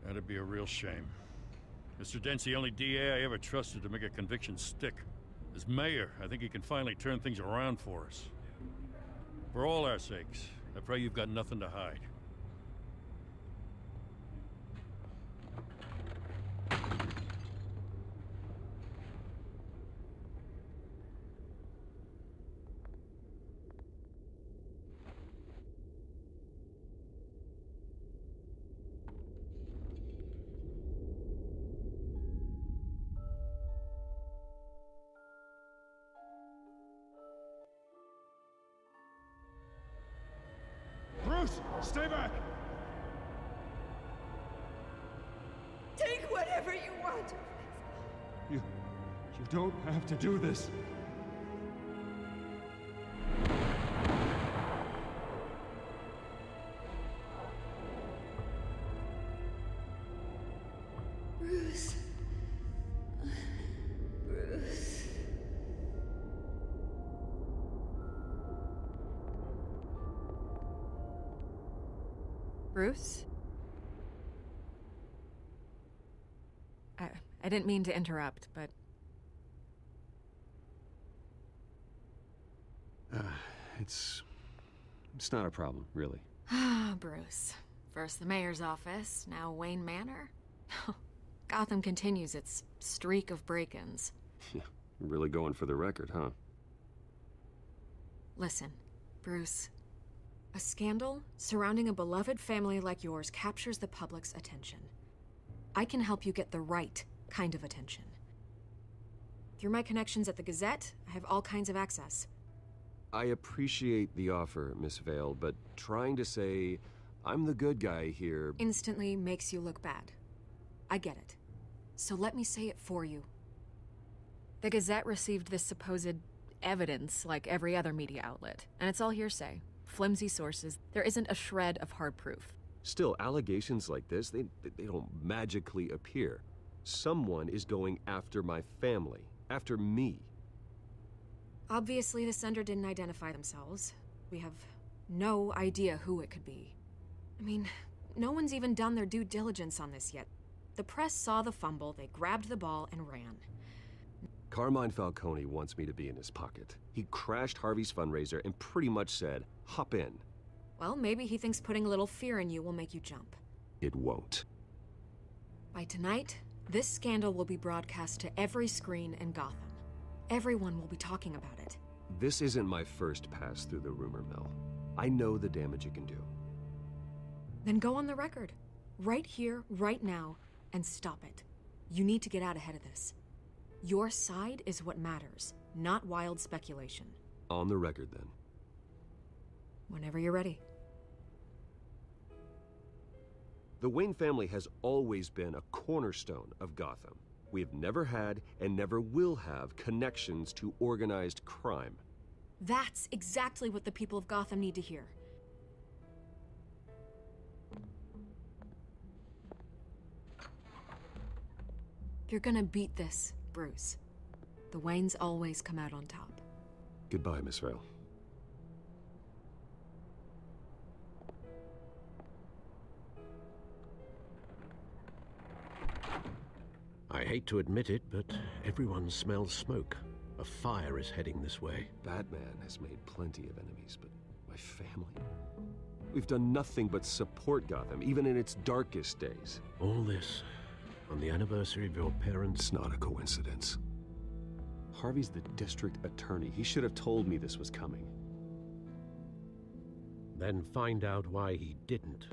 That'd be a real shame. Mr. Dent's the only DA I ever trusted to make a conviction stick. As mayor, I think he can finally turn things around for us. For all our sakes, I pray you've got nothing to hide. Bruce, stay back! Take whatever you want. You don't have to do this. Bruce. Bruce. Bruce? I didn't mean to interrupt, but... It's not a problem, really. Ah, Bruce. First the mayor's office, now Wayne Manor. Gotham continues its streak of break-ins. Yeah, really going for the record, huh? Listen, Bruce. A scandal surrounding a beloved family like yours captures the public's attention. I can help you get the right kind of attention. Through my connections at the Gazette, I have all kinds of access. I appreciate the offer, Miss Vale, but trying to say I'm the good guy here... instantly makes you look bad. I get it. So let me say it for you. The Gazette received this supposed evidence like every other media outlet, and it's all hearsay. Flimsy sources. There isn't a shred of hard proof. Still, allegations like this, they don't magically appear. Someone is going after my family, after me. Obviously, the sender didn't identify themselves. We have no idea who it could be. I mean, no one's even done their due diligence on this yet. The press saw the fumble, they grabbed the ball and ran. Carmine Falcone wants me to be in his pocket. He crashed Harvey's fundraiser and pretty much said, hop in. Well, maybe he thinks putting a little fear in you will make you jump. It won't. By tonight, this scandal will be broadcast to every screen in Gotham. Everyone will be talking about it. This isn't my first pass through the rumor mill. I know the damage it can do. Then go on the record. Right here, right now, and stop it. You need to get out ahead of this. Your side is what matters, not wild speculation. On the record, then. Whenever you're ready. The Wayne family has always been a cornerstone of Gotham. We have never had and never will have connections to organized crime. That's exactly what the people of Gotham need to hear. You're gonna beat this, Bruce. The Waynes always come out on top. Goodbye, Miss Vale. I hate to admit it, but everyone smells smoke. A fire is heading this way. Batman has made plenty of enemies, but my family? We've done nothing but support Gotham, even in its darkest days. All this on the anniversary of your parents'... It's not a coincidence. Harvey's the district attorney. He should have told me this was coming. Then find out why he didn't.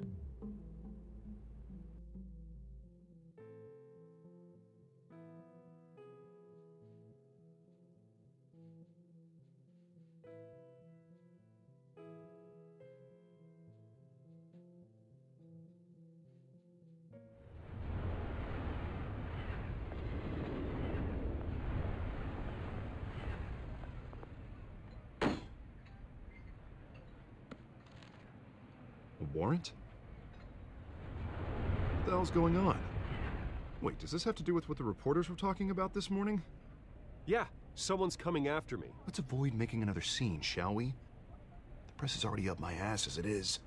A warrant? What the hell's going on? Wait, does this have to do with what the reporters were talking about this morning? Yeah, someone's coming after me. Let's avoid making another scene, shall we? The press is already up my ass as it is.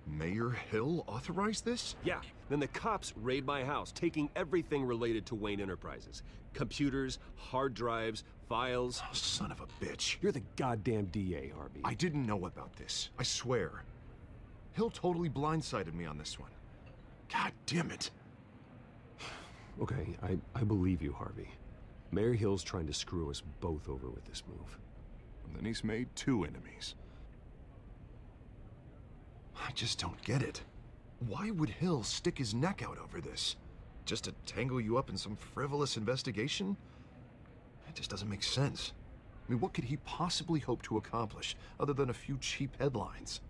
Mayor Hill authorized this? Yeah, then the cops raid my house, taking everything related to Wayne Enterprises. Computers, hard drives, files. Oh, son of a bitch. You're the goddamn DA, Harvey. I didn't know about this. I swear. Hill totally blindsided me on this one. God damn it. Okay, I believe you, Harvey. Mayor Hill's trying to screw us both over with this move. And then he's made 2 enemies. I just don't get it. Why would Hill stick his neck out over this? Just to tangle you up in some frivolous investigation? It just doesn't make sense. I mean, what could he possibly hope to accomplish other than a few cheap headlines?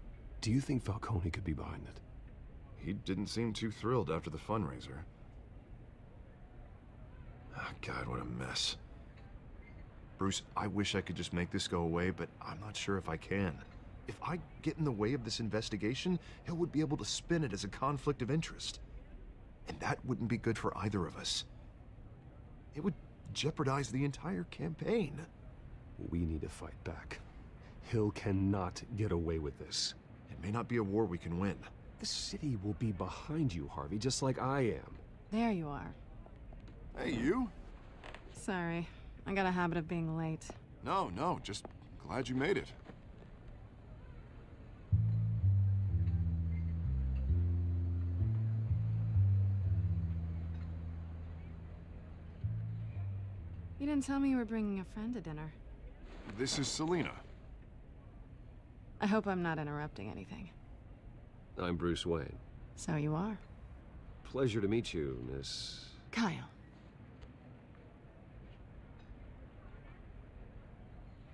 Do you think Falcone could be behind it? He didn't seem too thrilled after the fundraiser. Oh, God, what a mess. Bruce, I wish I could just make this go away, but I'm not sure if I can. If I get in the way of this investigation, Hill would be able to spin it as a conflict of interest. And that wouldn't be good for either of us. It would jeopardize the entire campaign. We need to fight back. Hill cannot get away with this. It may not be a war we can win. The city will be behind you, Harvey, just like I am. There you are. Hey, you? Sorry. I got a habit of being late. No, just glad you made it. You didn't tell me you were bringing a friend to dinner. This is Selina. I hope I'm not interrupting anything. I'm Bruce Wayne. So you are. Pleasure to meet you, Miss... Kyle.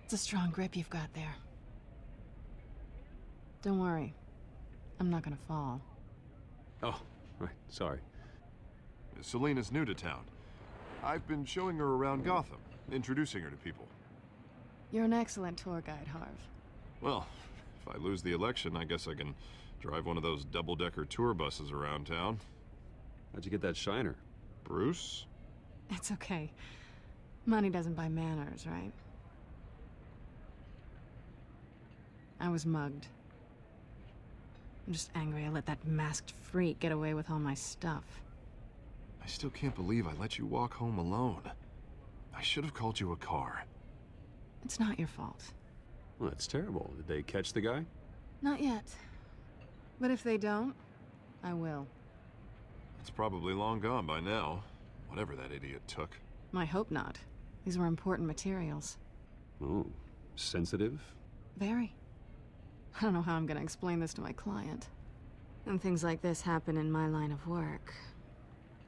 It's a strong grip you've got there. Don't worry. I'm not gonna fall. Oh, right, sorry. Selina's new to town. I've been showing her around Gotham, introducing her to people. You're an excellent tour guide, Harv. Well, if I lose the election, I guess I can drive one of those double-decker tour buses around town. How'd you get that shiner? Bruce? It's okay. Money doesn't buy manners, right? I was mugged. I'm just angry I let that masked freak get away with all my stuff. I still can't believe I let you walk home alone. I should have called you a car. It's not your fault. Well, that's terrible. Did they catch the guy? Not yet. But if they don't, I will. It's probably long gone by now. Whatever that idiot took. I hope not. These were important materials. Ooh, sensitive? Very. I don't know how I'm gonna explain this to my client. And things like this happen in my line of work.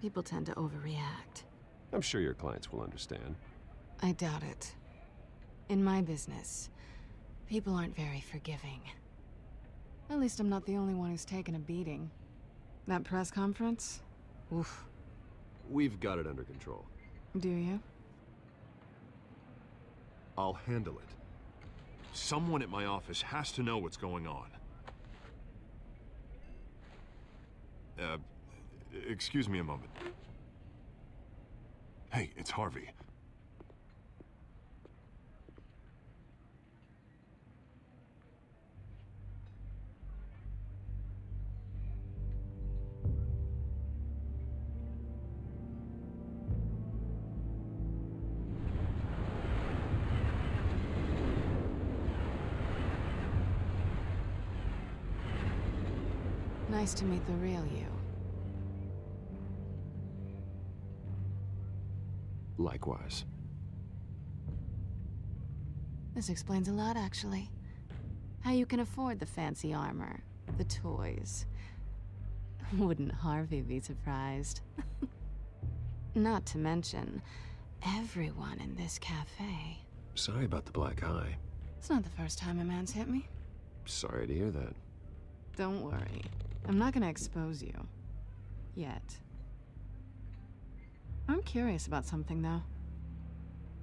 People tend to overreact. I'm sure your clients will understand. I doubt it. In my business, people aren't very forgiving. At least I'm not the only one who's taken a beating. That press conference? Oof. We've got it under control. Do you? I'll handle it. Someone at my office has to know what's going on. excuse me a moment. Hey, it's Harvey. Nice to meet the real you. Likewise. This explains a lot, actually. How you can afford the fancy armor, the toys. Wouldn't Harvey be surprised? Not to mention, everyone in this cafe. Sorry about the black eye. It's not the first time a man's hit me. Sorry to hear that. Don't worry. I'm not gonna expose you. Yet. I'm curious about something, though.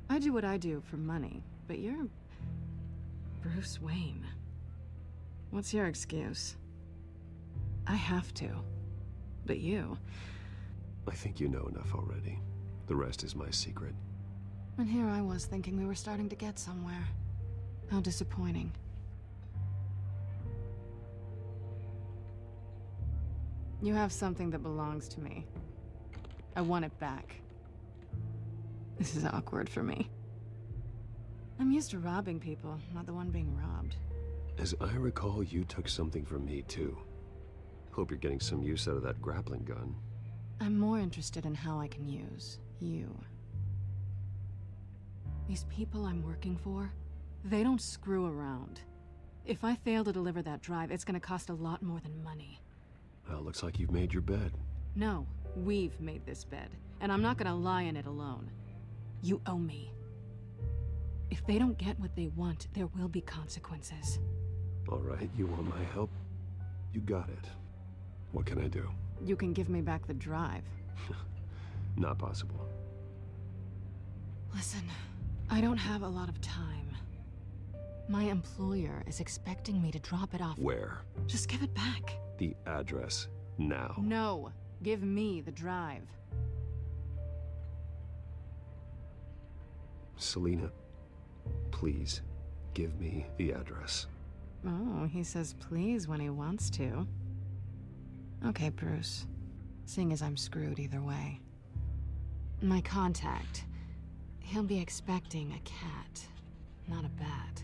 I do what I do for money, but you're... Bruce Wayne. What's your excuse? I have to. But you... I think you know enough already. The rest is my secret. And here I was thinking we were starting to get somewhere. How disappointing. You have something that belongs to me. I want it back. This is awkward for me. I'm used to robbing people, not the one being robbed. As I recall, you took something from me, too. Hope you're getting some use out of that grappling gun. I'm more interested in how I can use you. These people I'm working for, they don't screw around. If I fail to deliver that drive, it's gonna cost a lot more than money. Well, looks like you've made your bed. No, we've made this bed, and I'm not gonna lie in it alone. You owe me. If they don't get what they want, there will be consequences. All right, you want my help? You got it. What can I do? You can give me back the drive. Not possible. Listen, I don't have a lot of time. My employer is expecting me to drop it off. Where? Just give it back. The address, now. No, give me the drive. Selina, please, give me the address. Oh, he says please when he wants to. Okay, Bruce. Seeing as I'm screwed either way. My contact. He'll be expecting a cat, not a bat.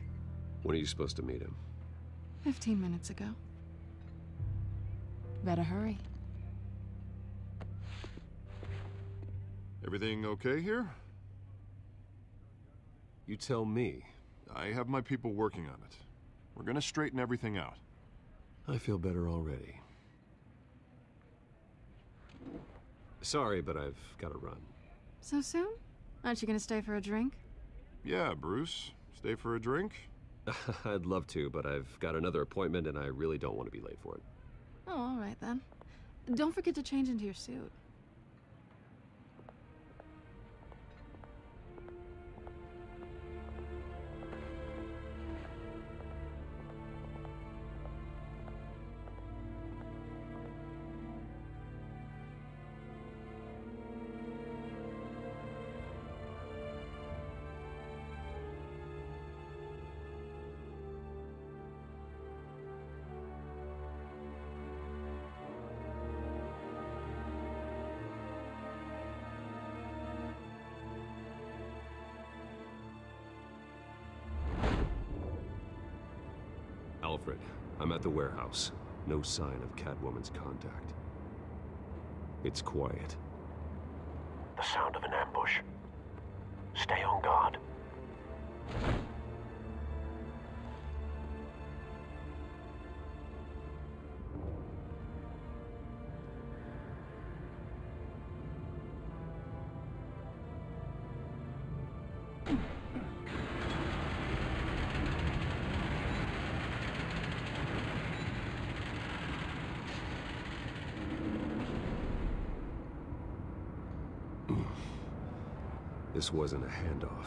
When are you supposed to meet him? 15 minutes ago. Better hurry. Everything okay here? You tell me. I have my people working on it. We're gonna straighten everything out. I feel better already. Sorry, but I've got to run. So soon? Aren't you gonna stay for a drink? Yeah, Bruce. Stay for a drink? I'd love to, but I've got another appointment and I really don't want to be late for it. Oh, all right then. Don't forget to change into your suit. Alfred, I'm at the warehouse. No sign of Catwoman's contact. It's quiet. The sound of an ambush. Stay on guard. This wasn't a handoff.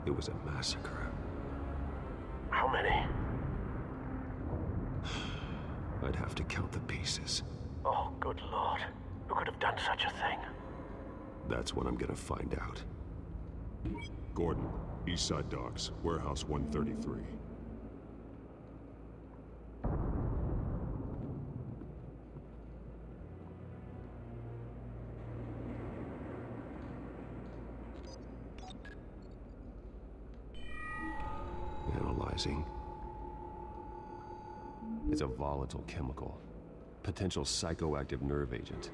It was a massacre. How many? I'd have to count the pieces. Oh, good lord. Who could have done such a thing? That's what I'm gonna find out. Gordon, Eastside Docks, Warehouse 133. Analyzing. It's a volatile chemical. Potential psychoactive nerve agent.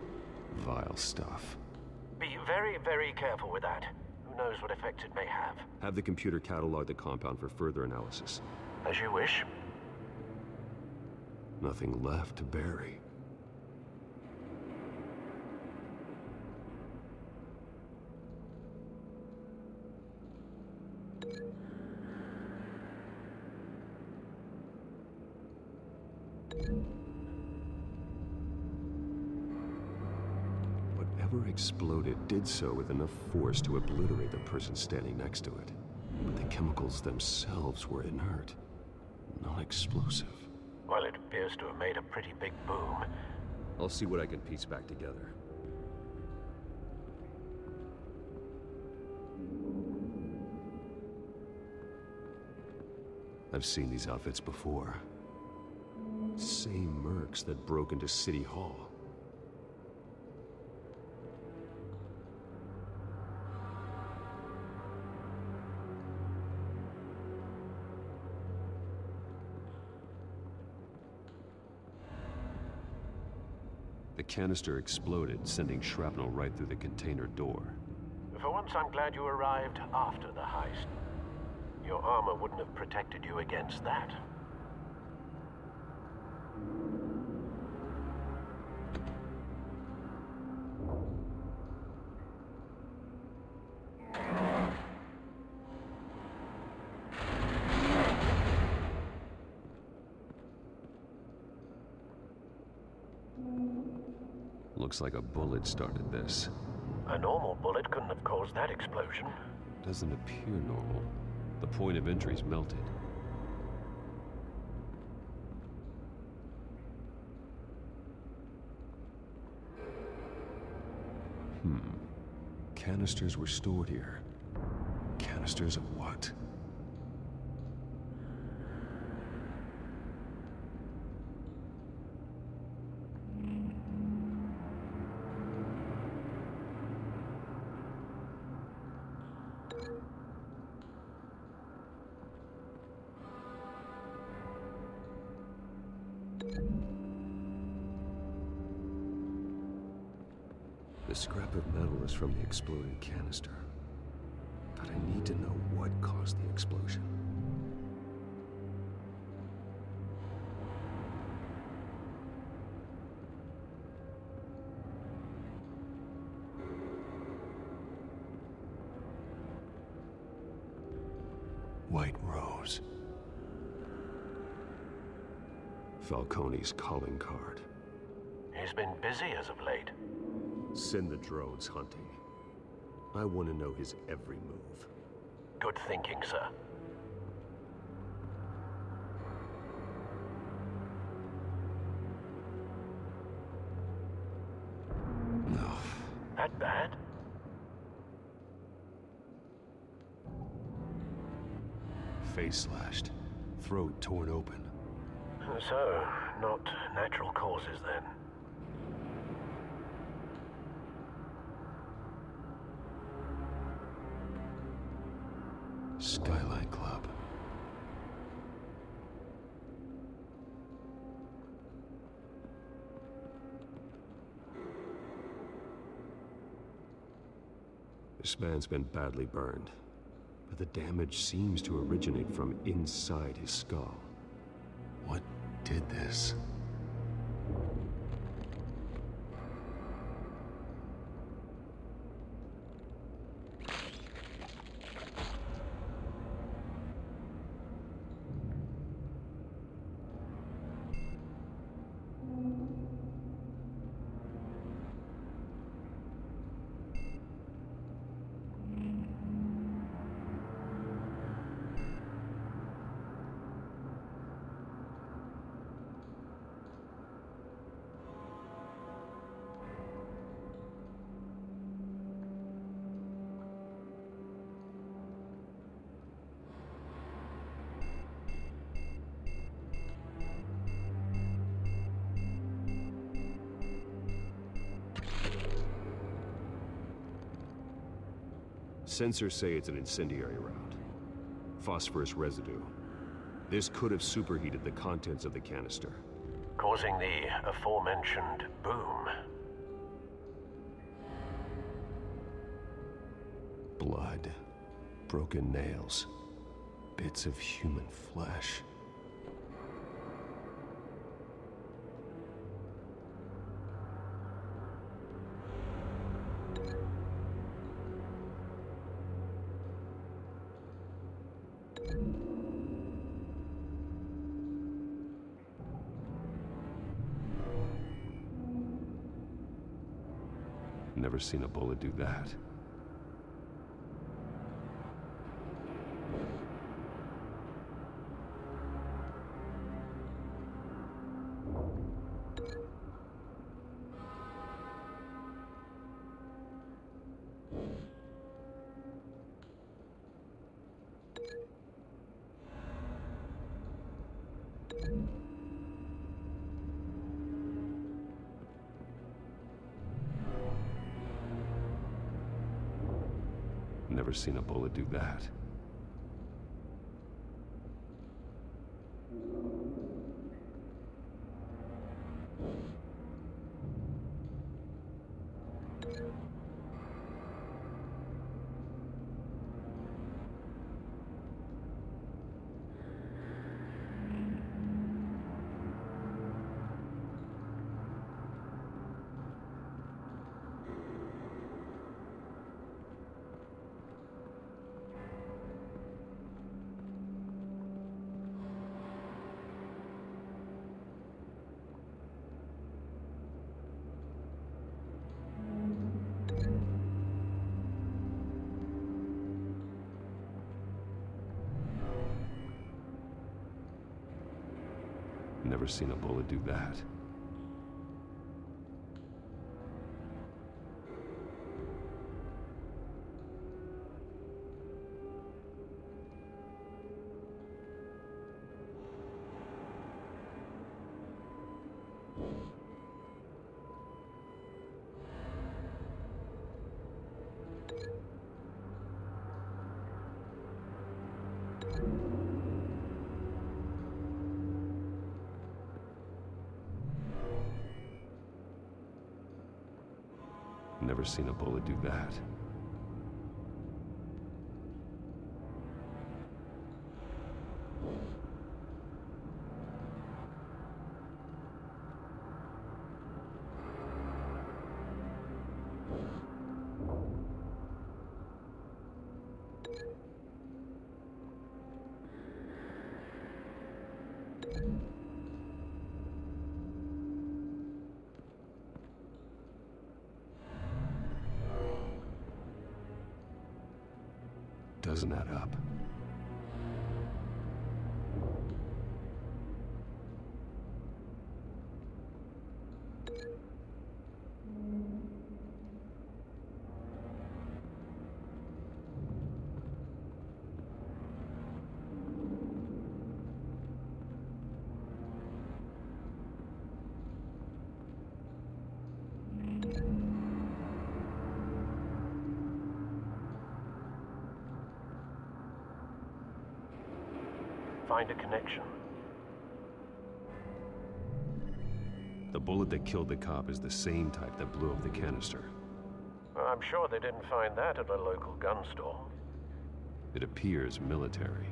Vile stuff. Be very, very careful with that. Who knows what effects it may have. Have the computer catalog the compound for further analysis. As you wish. Nothing left to bury. Whatever exploded did so with enough force to obliterate the person standing next to it. But the chemicals themselves were inert, not explosive. Well, it appears to have made a pretty big boom. I'll see what I can piece back together. I've seen these outfits before. Same mercs that broke into City Hall. The canister exploded, sending shrapnel right through the container door. For once, I'm glad you arrived after the heist. Your armor wouldn't have protected you against that. Looks like a bullet started this. A normal bullet couldn't have caused that explosion. Doesn't appear normal. The point of entry's melted. Canisters were stored here. Canisters of what? The scrap of metal is from the exploded canister. But I need to know what caused the explosion. White Rose. Falcone's calling card. He's been busy as of late. Send the drones hunting. I want to know his every move. Good thinking, sir. No. That bad? Face slashed. Throat torn open. So, not natural causes then. Skyline Club. This man's been badly burned, but the damage seems to originate from inside his skull. What did this? Sensors say it's an incendiary route. Phosphorus residue. This could have superheated the contents of the canister, causing the aforementioned boom. Blood, broken nails, bits of human flesh. Never seen a bullet do that. Never seen a bullet do that. Never seen a bullet do that. Never seen a bullet do that. Doesn't add up. Find a connection. The bullet that killed the cop is the same type that blew up the canister. Well, I'm sure they didn't find that at a local gun store. It appears military.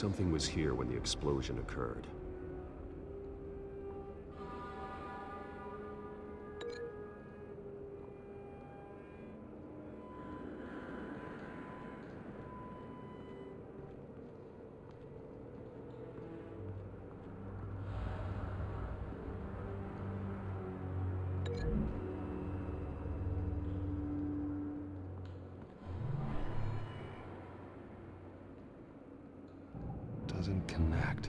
something was here when the explosion occurred. Doesn't connect.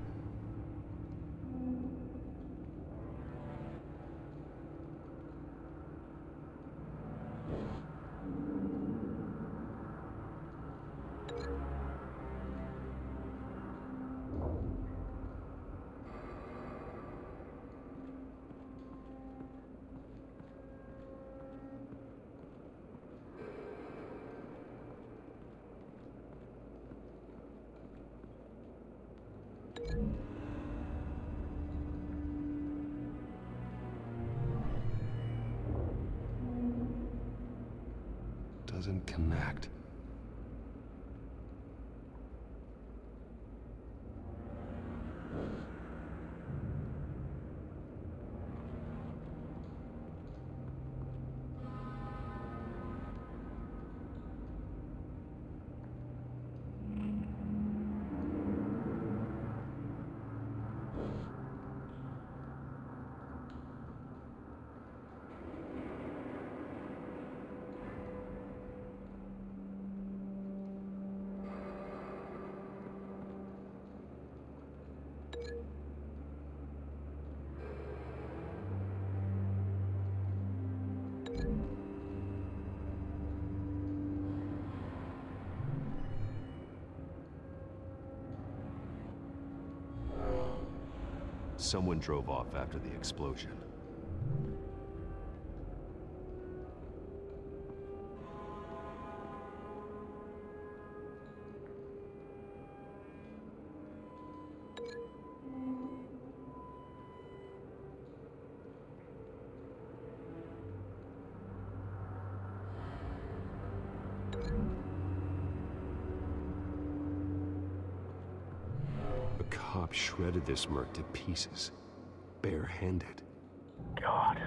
Doesn't connect. Someone drove off after the explosion. The cop shredded this merc to pieces, barehanded. God,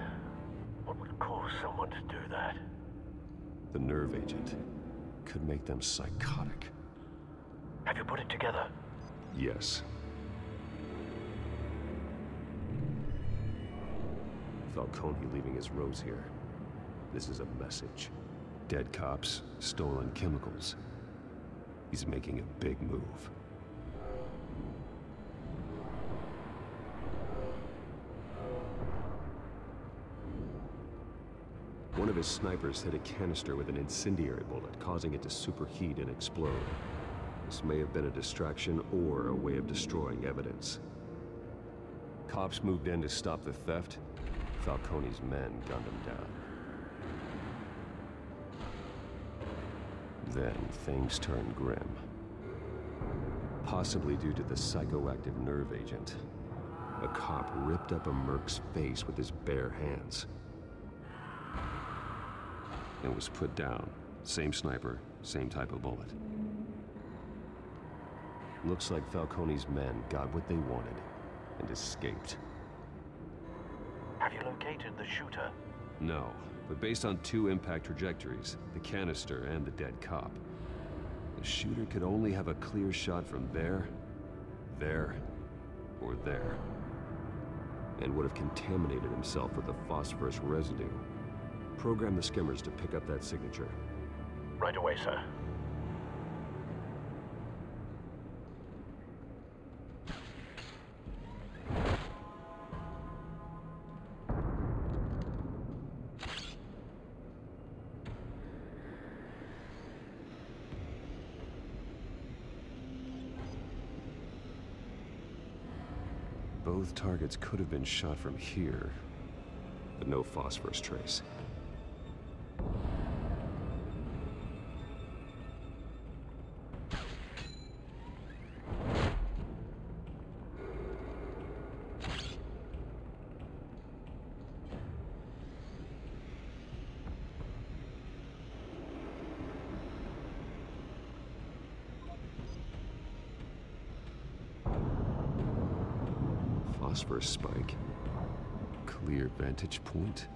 what would cause someone to do that? The nerve agent could make them psychotic. Have you put it together? Yes. Falcone leaving his rose here. This is a message. Dead cops, stolen chemicals. He's making a big move. One of his snipers hit a canister with an incendiary bullet, causing it to superheat and explode. This may have been a distraction or a way of destroying evidence. Cops moved in to stop the theft. Falcone's men gunned him down. Then things turned grim. Possibly due to the psychoactive nerve agent. A cop ripped up a merc's face with his bare hands. It was put down. Same sniper, same type of bullet. Looks like Falcone's men got what they wanted and escaped. Have you located the shooter? No, but based on two impact trajectories, the canister and the dead cop, the shooter could only have a clear shot from there, or there, and would have contaminated himself with the phosphorus residue. Program the skimmers to pick up that signature. Right away, sir. Both targets could have been shot from here, but no phosphorus trace. phosphorus spike. Clear vantage point.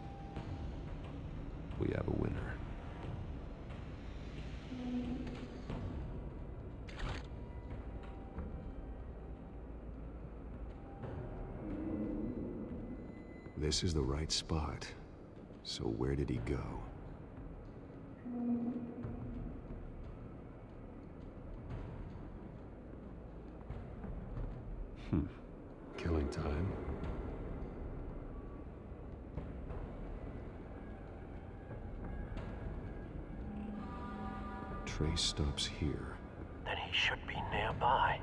We have a winner. This is the right spot. So where did he go? Killing time. Trace stops here. Then he should be nearby.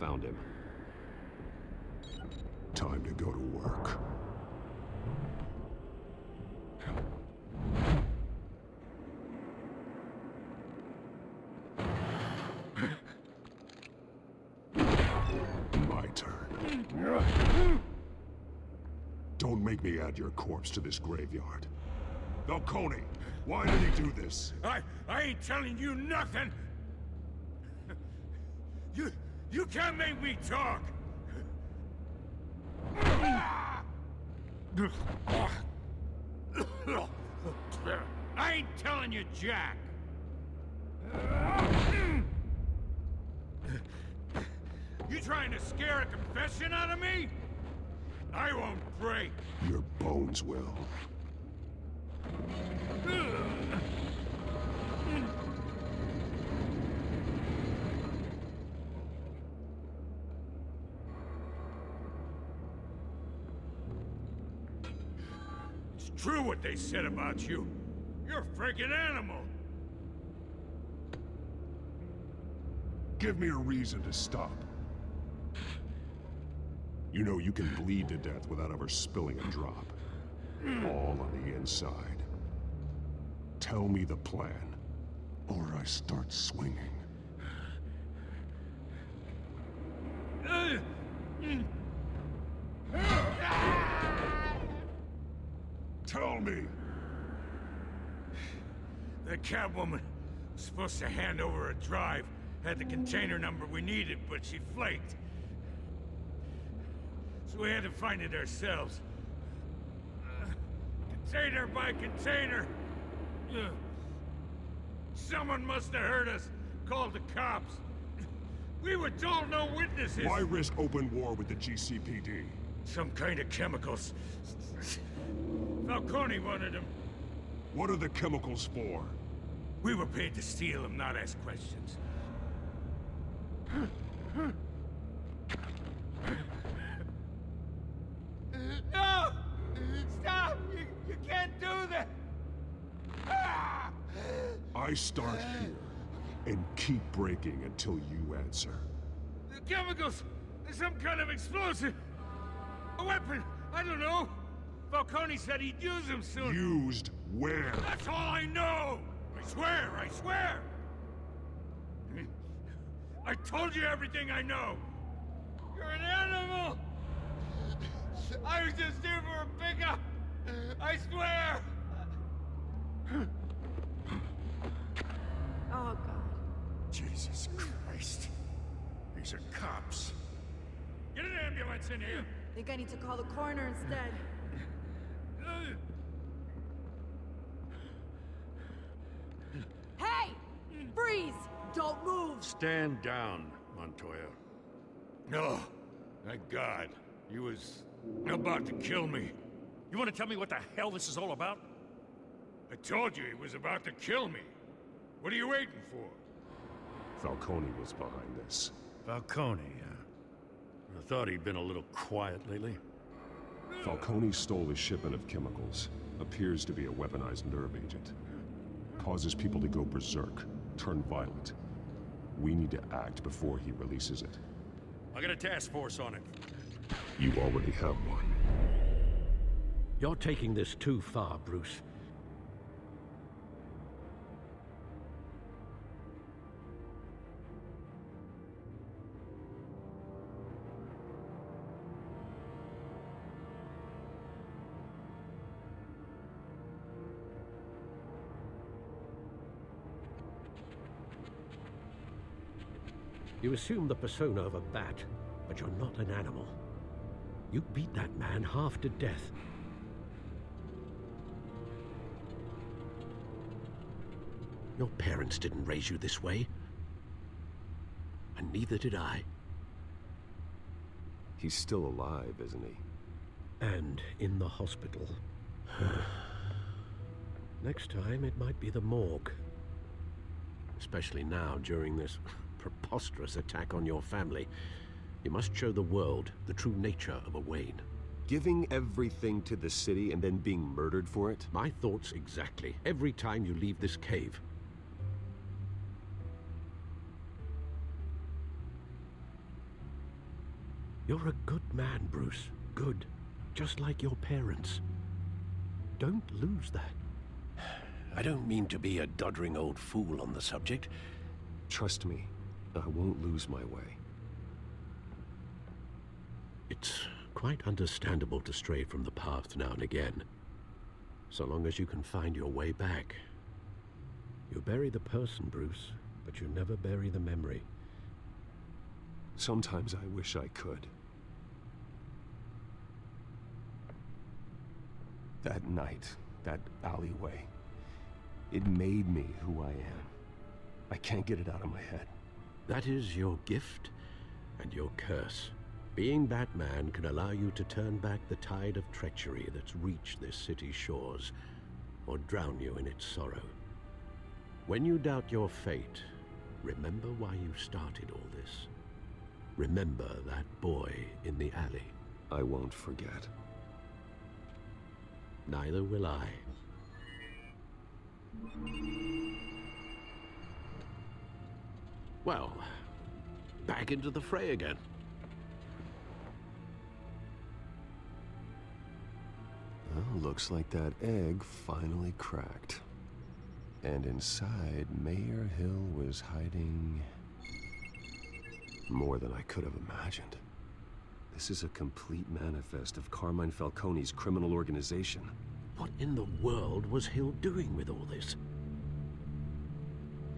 Found him. Time to go to work. My turn. Don't make me add your corpse to this graveyard. Falcone, why did he do this? I ain't telling you nothing! You can't make me talk! I ain't telling you, Jack! You trying to scare a confession out of me? I won't break! Your bones will. It's true what they said about you. You're a freaking animal. Give me a reason to stop. You know you can bleed to death without ever spilling a drop. All on the inside. Tell me the plan, or I start swinging. Tell me! The Catwoman was supposed to hand over a drive. Had the container number we needed, but she flaked. So we had to find it ourselves. Container by container. Someone must have heard us, called the cops. We were told no witnesses. Why risk open war with the GCPD? Some kind of chemicals. Falcone wanted them. What are the chemicals for? We were paid to steal them, not ask questions. No! Stop! You can't do that! I start here, and keep breaking until you answer. The chemicals! Some kind of explosive! A weapon! I don't know! Falcone said he'd use them soon. Used where? That's all I know! I swear! I swear! I told you everything I know! You're an animal! I was just here for a pickup! I swear! Oh, God. Jesus Christ. These are cops. Get an ambulance in here! Think I need to call the coroner instead. Hey! Freeze! Don't move! Stand down, Montoya. No. Thank God. He was about to kill me. You want to tell me what the hell this is all about? I told you he was about to kill me. What are you waiting for? Falcone was behind this. Falcone, I thought he'd been a little quiet lately. Falcone stole a shipment of chemicals. Appears to be a weaponized nerve agent. Causes people to go berserk, turn violent. We need to act before he releases it. I got a task force on it. You already have one. You're taking this too far, Bruce. You assume the persona of a bat, but you're not an animal. You beat that man half to death. Your parents didn't raise you this way. And neither did I. He's still alive, isn't he? And in the hospital. Next time, it might be the morgue. Especially now, during this preposterous attack on your family. You must show the world the true nature of a Wayne. Giving everything to the city and then being murdered for it? My thoughts exactly. Every time you leave this cave. You're a good man, Bruce. Good. Just like your parents. Don't lose that. I don't mean to be a doddering old fool on the subject. Trust me, I won't lose my way. It's quite understandable to stray from the path now and again. So long as you can find your way back. You bury the person, Bruce, but you never bury the memory. Sometimes I wish I could. That night, that alleyway, it made me who I am. I can't get it out of my head. That is your gift and your curse. Being Batman can allow you to turn back the tide of treachery that's reached this city's shores, or drown you in its sorrow. When you doubt your fate, remember why you started all this. Remember that boy in the alley. I won't forget. Neither will I. Well, back into the fray again. Well, looks like that egg finally cracked. And inside, Mayor Hill was hiding more than I could have imagined. This is a complete manifest of Carmine Falcone's criminal organization. What in the world was Hill doing with all this?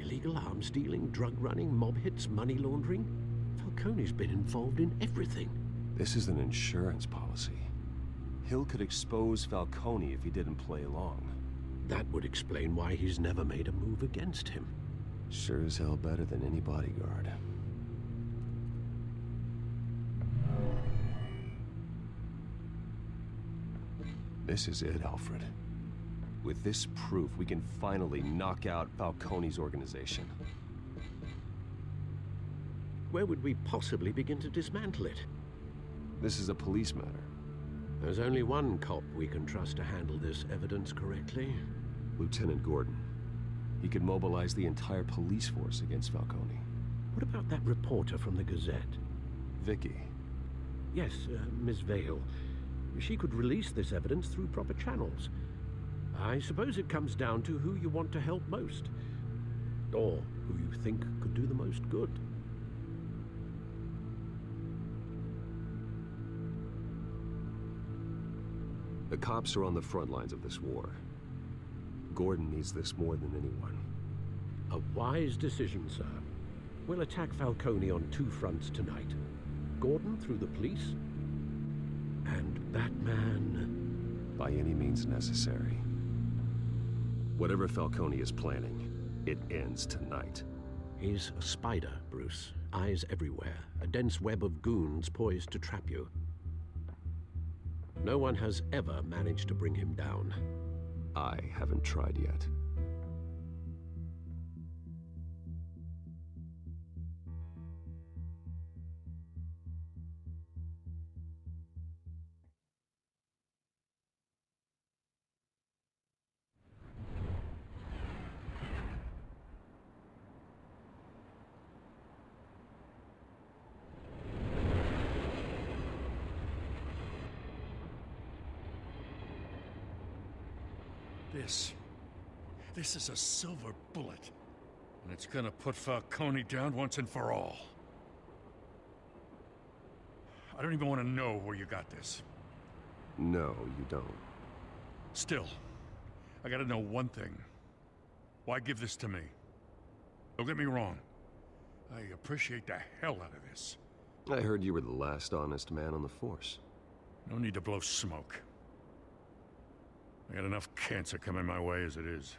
Illegal arms dealing, drug running, mob hits, money laundering? Falcone's been involved in everything. This is an insurance policy. Hill could expose Falcone if he didn't play along. That would explain why he's never made a move against him. Sure as hell better than any bodyguard. This is it, Alfred. With this proof, we can finally knock out Falcone's organization. Where would we possibly begin to dismantle it? This is a police matter. There's only one cop we can trust to handle this evidence correctly. Lieutenant Gordon. He could mobilize the entire police force against Falcone. What about that reporter from the Gazette? Vicky. Yes, Miss Vale. She could release this evidence through proper channels. I suppose it comes down to who you want to help most. Or who you think could do the most good. The cops are on the front lines of this war. Gordon needs this more than anyone. A wise decision, sir. We'll attack Falcone on two fronts tonight. Gordon through the police, and Batman... by any means necessary. Whatever Falcone is planning, it ends tonight. He's a spider, Bruce. Eyes everywhere. A dense web of goons poised to trap you. No one has ever managed to bring him down. I haven't tried yet. This is a silver bullet. And it's gonna put Falcone down once and for all. I don't even want to know where you got this. No, you don't. Still, I gotta know one thing. Why give this to me? Don't get me wrong. I appreciate the hell out of this. I heard you were the last honest man on the force. No need to blow smoke. I got enough cancer coming my way as it is.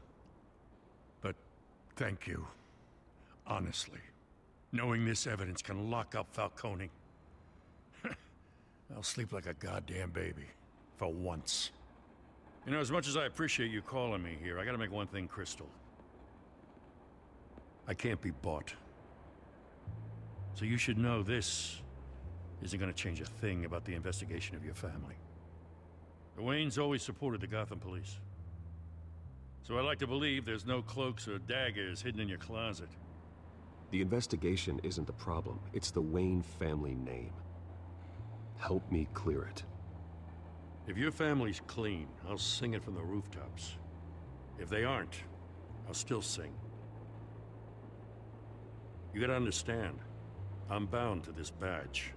But thank you. Honestly. Knowing this evidence can lock up Falcone. I'll sleep like a goddamn baby. For once. You know, as much as I appreciate you calling me here, I gotta make one thing crystal. I can't be bought. So you should know this isn't gonna change a thing about the investigation of your family. The Waynes always supported the Gotham police. So I like to believe there's no cloaks or daggers hidden in your closet. The investigation isn't the problem. It's the Wayne family name. Help me clear it. If your family's clean, I'll sing it from the rooftops. If they aren't, I'll still sing. You gotta understand, I'm bound to this badge.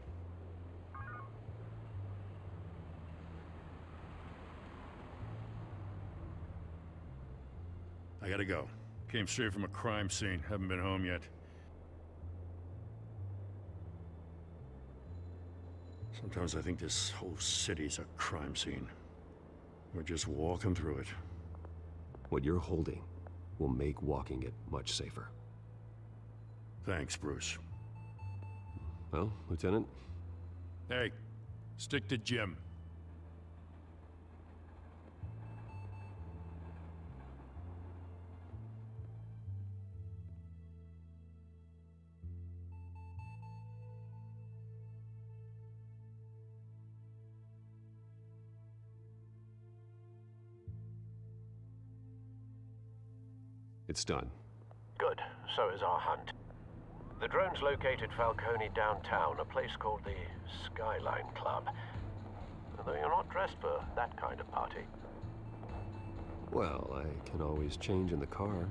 I gotta go. Came straight from a crime scene. Haven't been home yet. Sometimes I think this whole city's a crime scene. We're just walking through it. What you're holding will make walking it much safer. Thanks, Bruce. Well, Lieutenant? Hey, stick to Jim. It's done. Good. So is our hunt. The drone's located Falcone downtown, a place called the Skyline Club. Although you're not dressed for that kind of party. Well, I can always change in the car.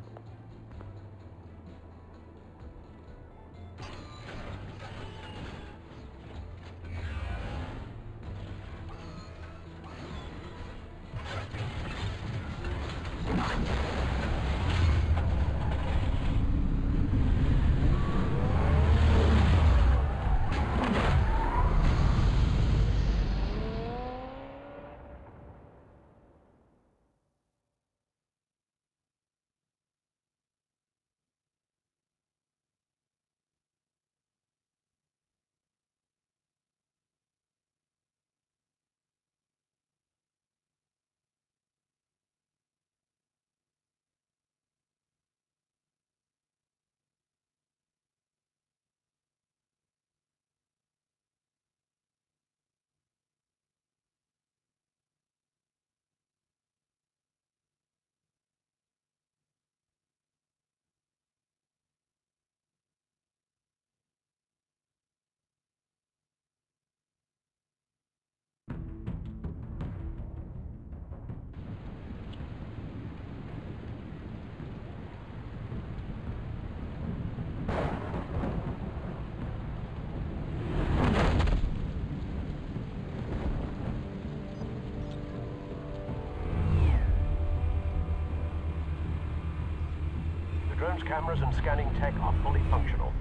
Drone's cameras and scanning tech are fully functional.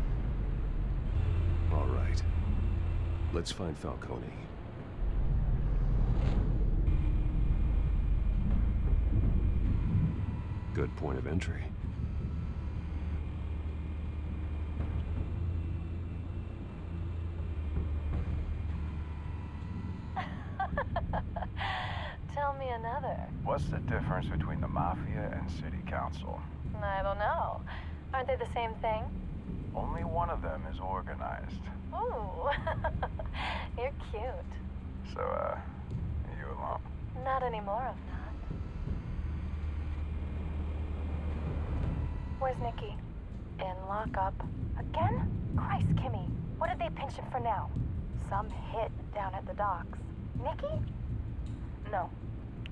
All right. Let's find Falcone. Good point of entry. Tell me another. What's the difference between the Mafia and City Council? I don't know. Aren't they the same thing? Only one of them is organized. Ooh, you're cute. So, are you alone? Not anymore, I'm not. Where's Nikki? In lockup. Again? Christ, Kimmy. What did they pinch him for now? Some hit down at the docks. Nikki? No.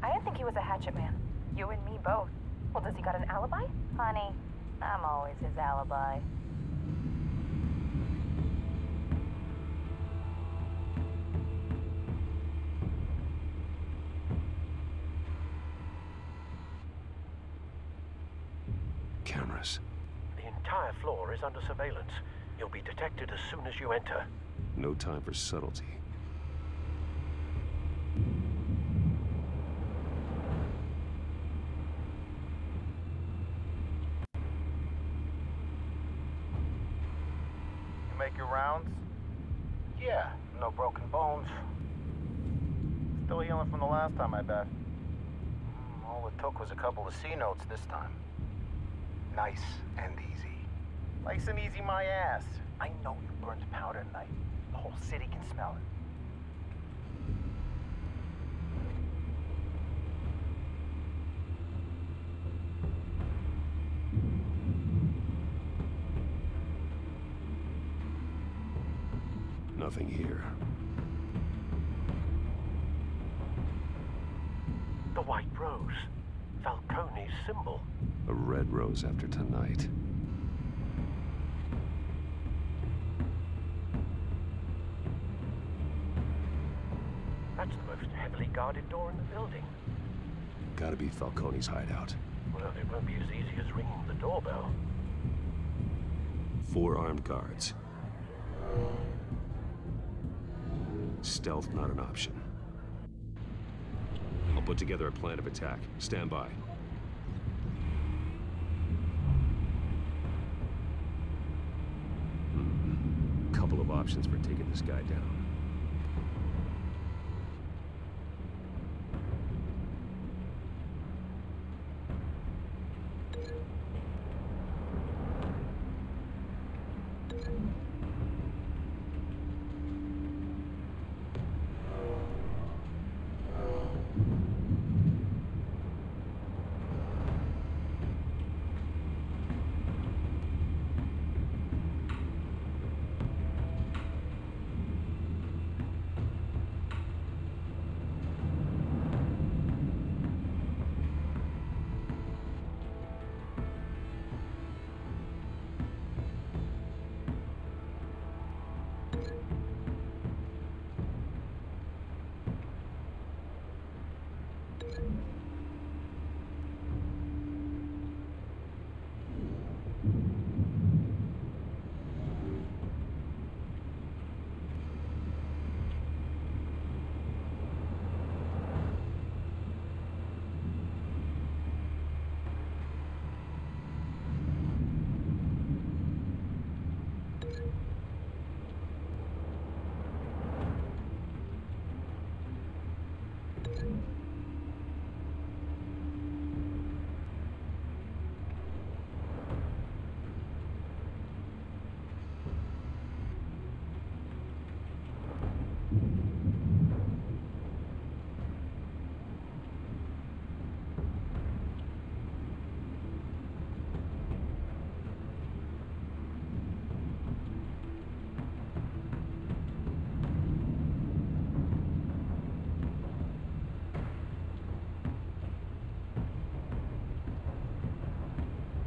I didn't think he was a hatchet man. You and me both. Well, does he got an alibi? Honey, I'm always his alibi. Cameras. The entire floor is under surveillance. You'll be detected as soon as you enter. No time for subtlety. You make your rounds? Yeah, no broken bones. Still healing from the last time, I bet. All it took was a couple of C notes this time. Nice and easy. Nice and easy my ass. I know you burned powder tonight. The whole city can smell it. Nothing here. The white rose. Falcone's symbol. A red rose after tonight. That's the most heavily guarded door in the building. Gotta be Falcone's hideout. Well, it won't be as easy as ringing the doorbell. 4 armed guards. Stealth not an option. I'll put together a plan of attack. Stand by. Couple of options for taking this guy down.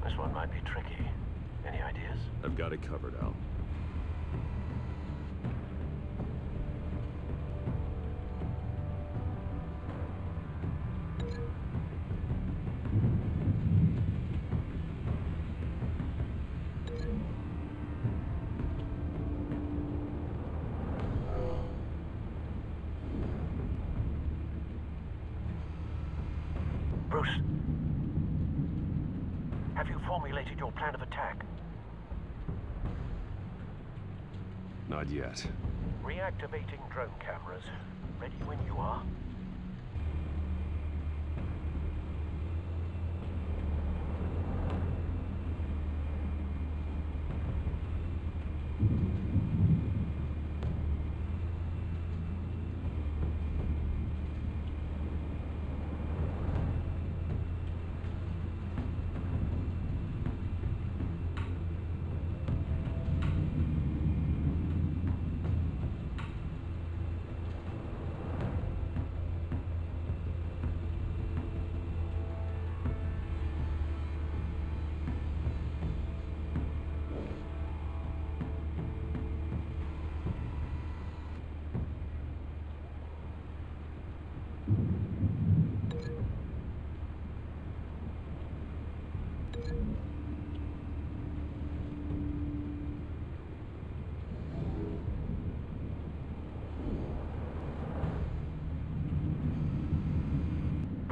This one might be tricky. Any ideas? I've got it covered, Al. Bruce, have you formulated your plan of attack? Not yet. Reactivating drone cameras. Ready when you are.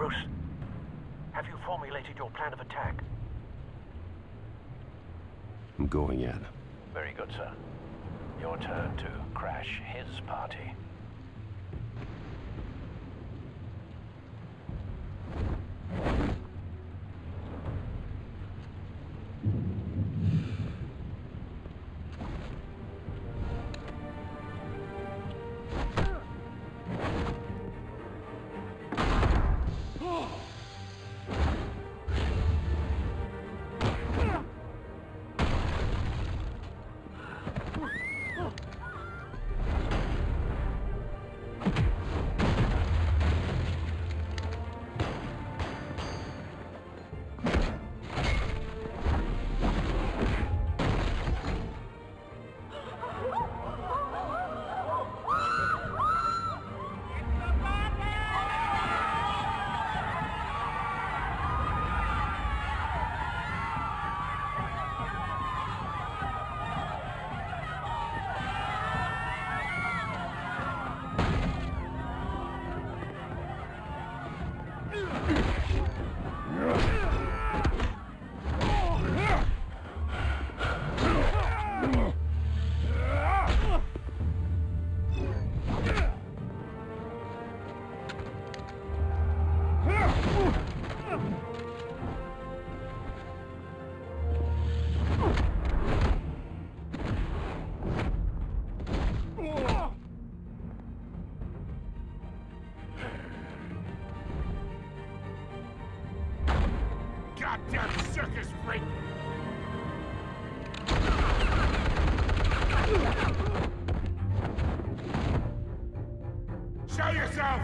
Bruce, have you formulated your plan of attack? I'm going in. Very good, sir. Your turn to crash his party. Goddamn circus freak! Show yourself!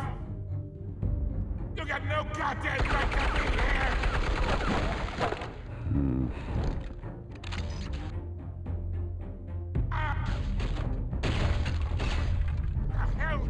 You got no goddamn right to be here! The hell?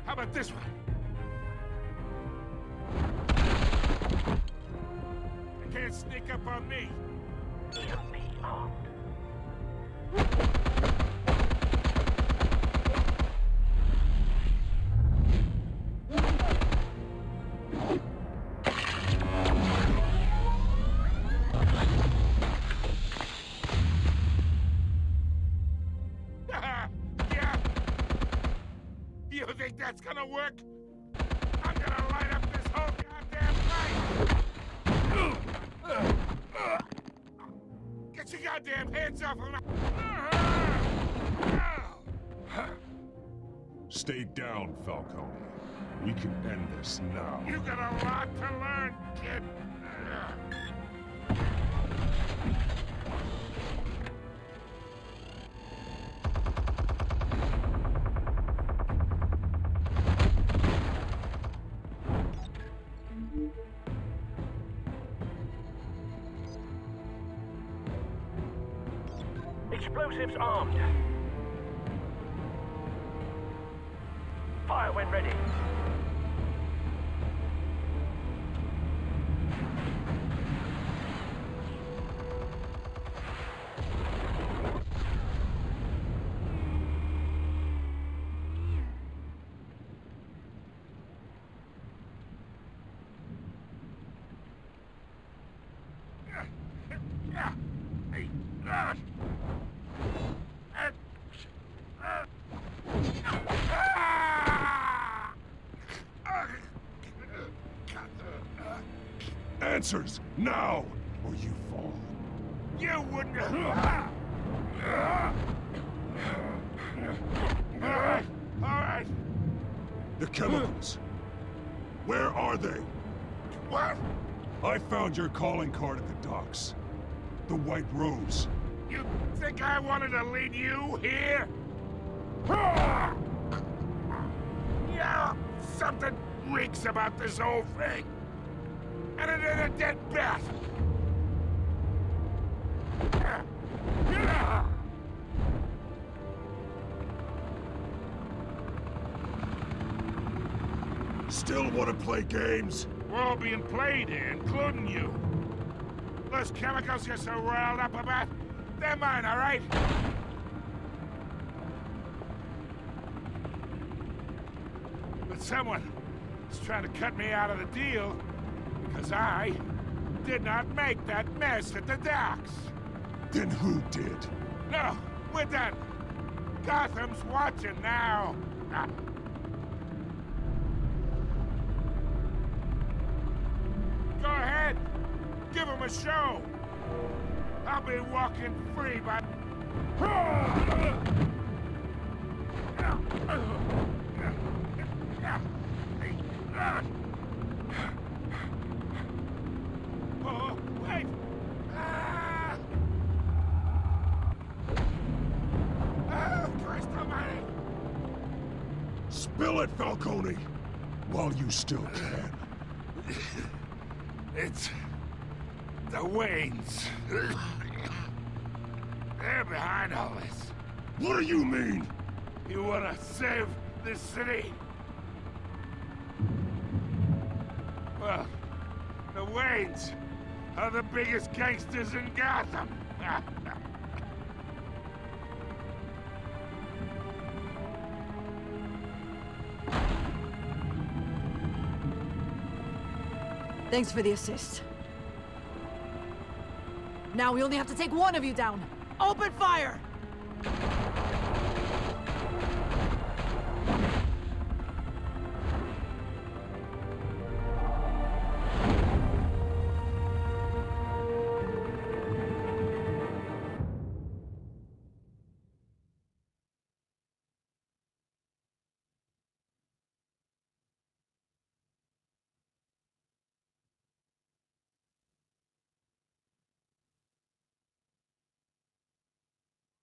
How about this one? You can't sneak up on me. Even be armed. You think that's gonna work? I'm gonna light up this whole goddamn place! Get your goddamn hands off of my... Stay down, Falcone. We can end this now. You got a lot to learn, kid. Explosives armed. Fire when ready. Answers, now, or you fall. You wouldn't... All right. The chemicals. Where are they? What? I found your calling card at the docks. The White Rose. You think I wanted to lead you here? Yeah, something reeks about this whole thing. And it ain't a dead bat. Still want to play games? We're all being played here, including you. Those chemicals you're so riled up about, they're mine, all right? But someone is trying to cut me out of the deal because I did not make that mess at the docks. Then who did? No, we're done. Gotham's watching now. Go ahead. Give him a show. I'll be walking free by... Oh, wait! Oh, Christ almighty! Spill it, Falcone! While you still can. It's... the Waynes. They're behind all this. What do you mean? You wanna save this city? Well, the Waynes are the biggest gangsters in Gotham. Thanks for the assist. Now we only have to take one of you down. Open fire!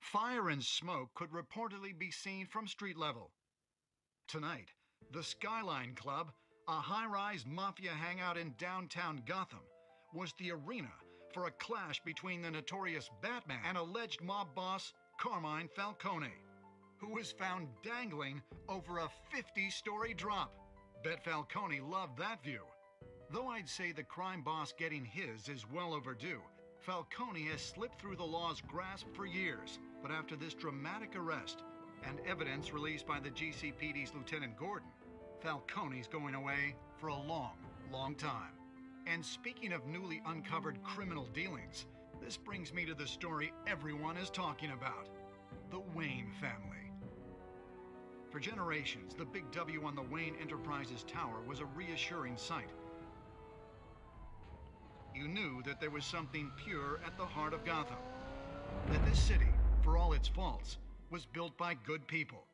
Fire and smoke could reportedly be seen from street level. Tonight, the Skyline Club, a high-rise mafia hangout in downtown Gotham, was the arena for a clash between the notorious Batman and alleged mob boss Carmine Falcone, who was found dangling over a 50-story drop. Bet Falcone loved that view. Though I'd say the crime boss getting his is well overdue, Falcone has slipped through the law's grasp for years. But after this dramatic arrest and evidence released by the GCPD's Lieutenant Gordon, Falcone's going away for a long, long time. And speaking of newly uncovered criminal dealings, this brings me to the story everyone is talking about: the Wayne family. For generations, the big W on the Wayne Enterprises tower was a reassuring sight. You knew that there was something pure at the heart of Gotham, that this city, for all its faults, was built by good people.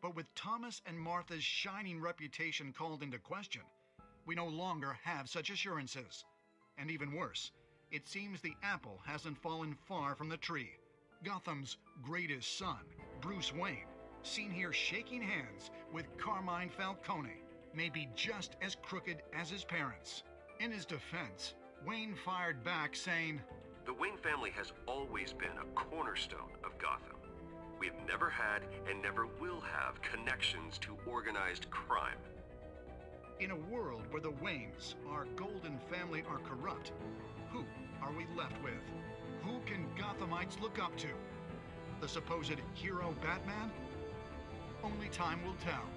But with Thomas and Martha's shining reputation called into question, we no longer have such assurances. And even worse, it seems the apple hasn't fallen far from the tree. Gotham's greatest son, Bruce Wayne, seen here shaking hands with Carmine Falcone, may be just as crooked as his parents. In his defense, Wayne fired back saying, "The Wayne family has always been a cornerstone of Gotham. We have never had and never will have connections to organized crime." In a world where the Waynes, our golden family, are corrupt, who are we left with? Who can Gothamites look up to? The supposed hero Batman? Only time will tell.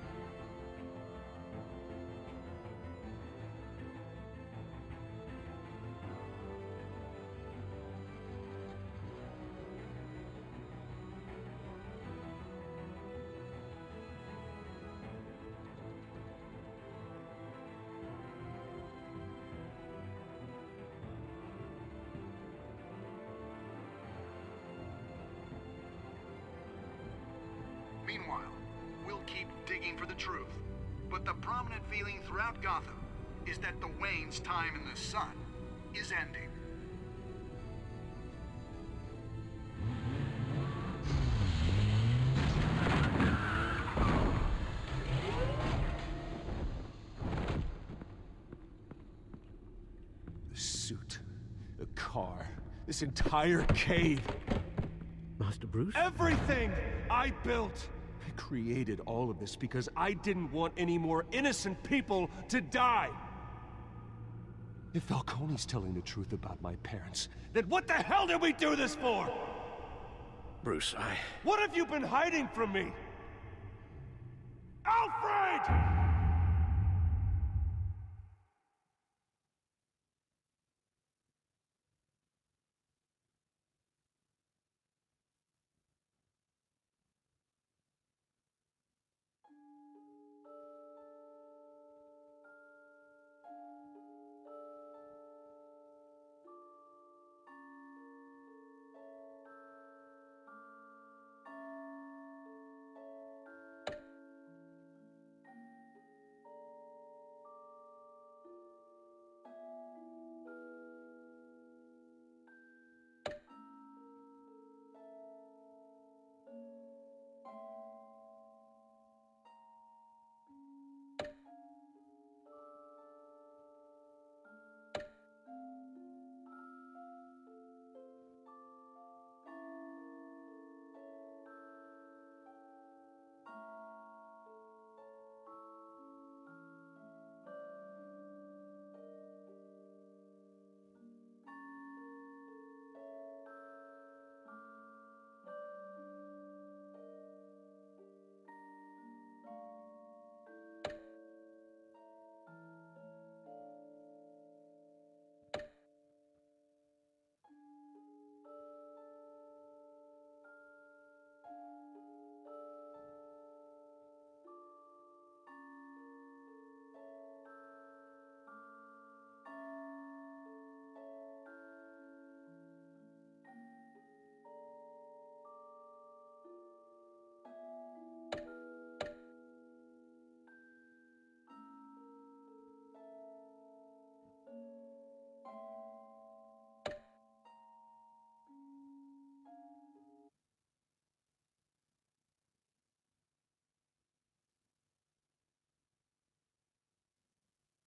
Meanwhile, we'll keep digging for the truth. But the prominent feeling throughout Gotham is that the Waynes' time in the sun is ending. The suit, the car, this entire cave. Master Bruce? Everything I built I created all of this because I didn't want any more innocent people to die. If Falcone's telling the truth about my parents, then what the hell did we do this for? Bruce, What have you been hiding from me? Alfred!